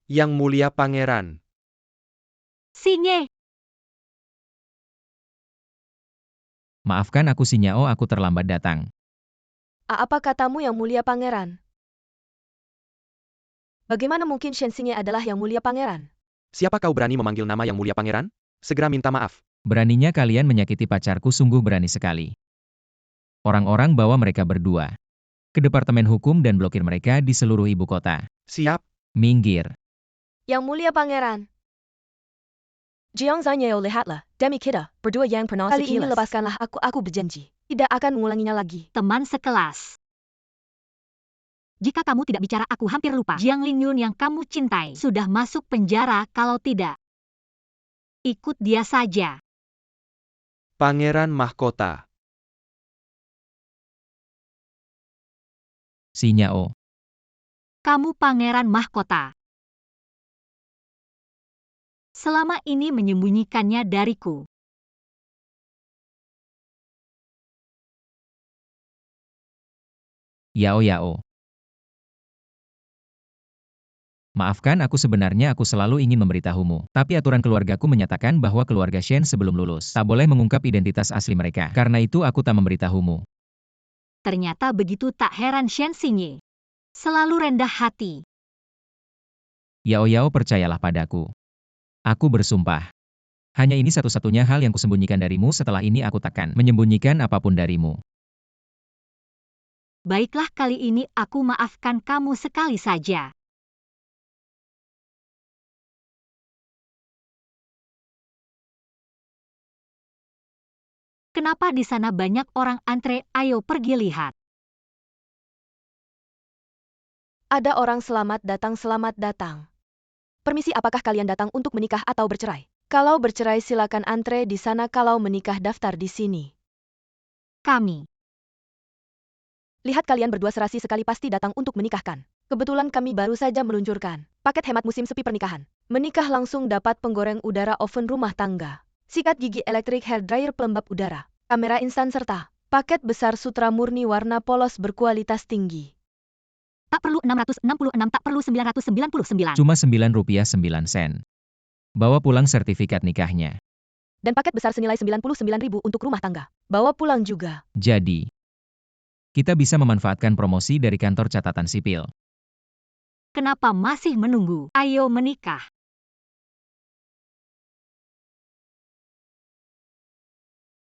Yang Mulia Pangeran. Sinye, Maafkan aku Xinyao, aku terlambat datang. Apa katamu, Yang Mulia Pangeran? Bagaimana mungkin Shen Xingye adalah Yang Mulia Pangeran? Siapa kau berani memanggil nama Yang Mulia Pangeran? Segera minta maaf. Beraninya kalian menyakiti pacarku, sungguh berani sekali. Orang-orang bawa mereka berdua ke Departemen Hukum dan blokir mereka di seluruh ibu kota. Siap. Minggir. Yang Mulia Pangeran. Jiang Xinyao, lihatlah, demi kita, berdua yang pernah kali ini lepaskanlah aku berjanji. Tidak akan mengulanginya lagi. teman sekelas. Jika kamu tidak bicara, aku hampir lupa. Jiang Lingyun yang kamu cintai sudah masuk penjara. Kalau tidak, ikut dia saja. Pangeran Mahkota. Xinyao. Kamu pangeran mahkota. Selama ini menyembunyikannya dariku. Yao. Maafkan aku, sebenarnya aku selalu ingin memberitahumu. Tapi aturan keluargaku menyatakan bahwa keluarga Shen sebelum lulus tak boleh mengungkap identitas asli mereka. Karena itu aku tak memberitahumu. Ternyata begitu, tak heran Shen Xingye selalu rendah hati. Yao, percayalah padaku. Aku bersumpah. Hanya ini satu-satunya hal yang kusembunyikan darimu, setelah ini aku takkan menyembunyikan apapun darimu. Baiklah, kali ini aku maafkan kamu sekali saja. Kenapa di sana banyak orang antre? Ayo pergi lihat. Ada orang, selamat datang. Permisi, apakah kalian datang untuk menikah atau bercerai? Kalau bercerai silakan antre di sana, kalau menikah daftar di sini. Kami. Lihat kalian berdua serasi sekali, pasti datang untuk menikahkan. Kebetulan kami baru saja meluncurkan paket hemat musim sepi pernikahan. Menikah langsung dapat penggoreng udara, oven rumah tangga, sikat gigi elektrik, hair dryer pelembab udara, kamera instan, serta paket besar sutra murni warna polos berkualitas tinggi. Tak perlu 666, tak perlu 999. Cuma Rp9.09. Bawa pulang sertifikat nikahnya. Dan paket besar senilai 99.000 untuk rumah tangga. Bawa pulang juga. Jadi, kita bisa memanfaatkan promosi dari kantor catatan sipil. Kenapa masih menunggu? Ayo menikah.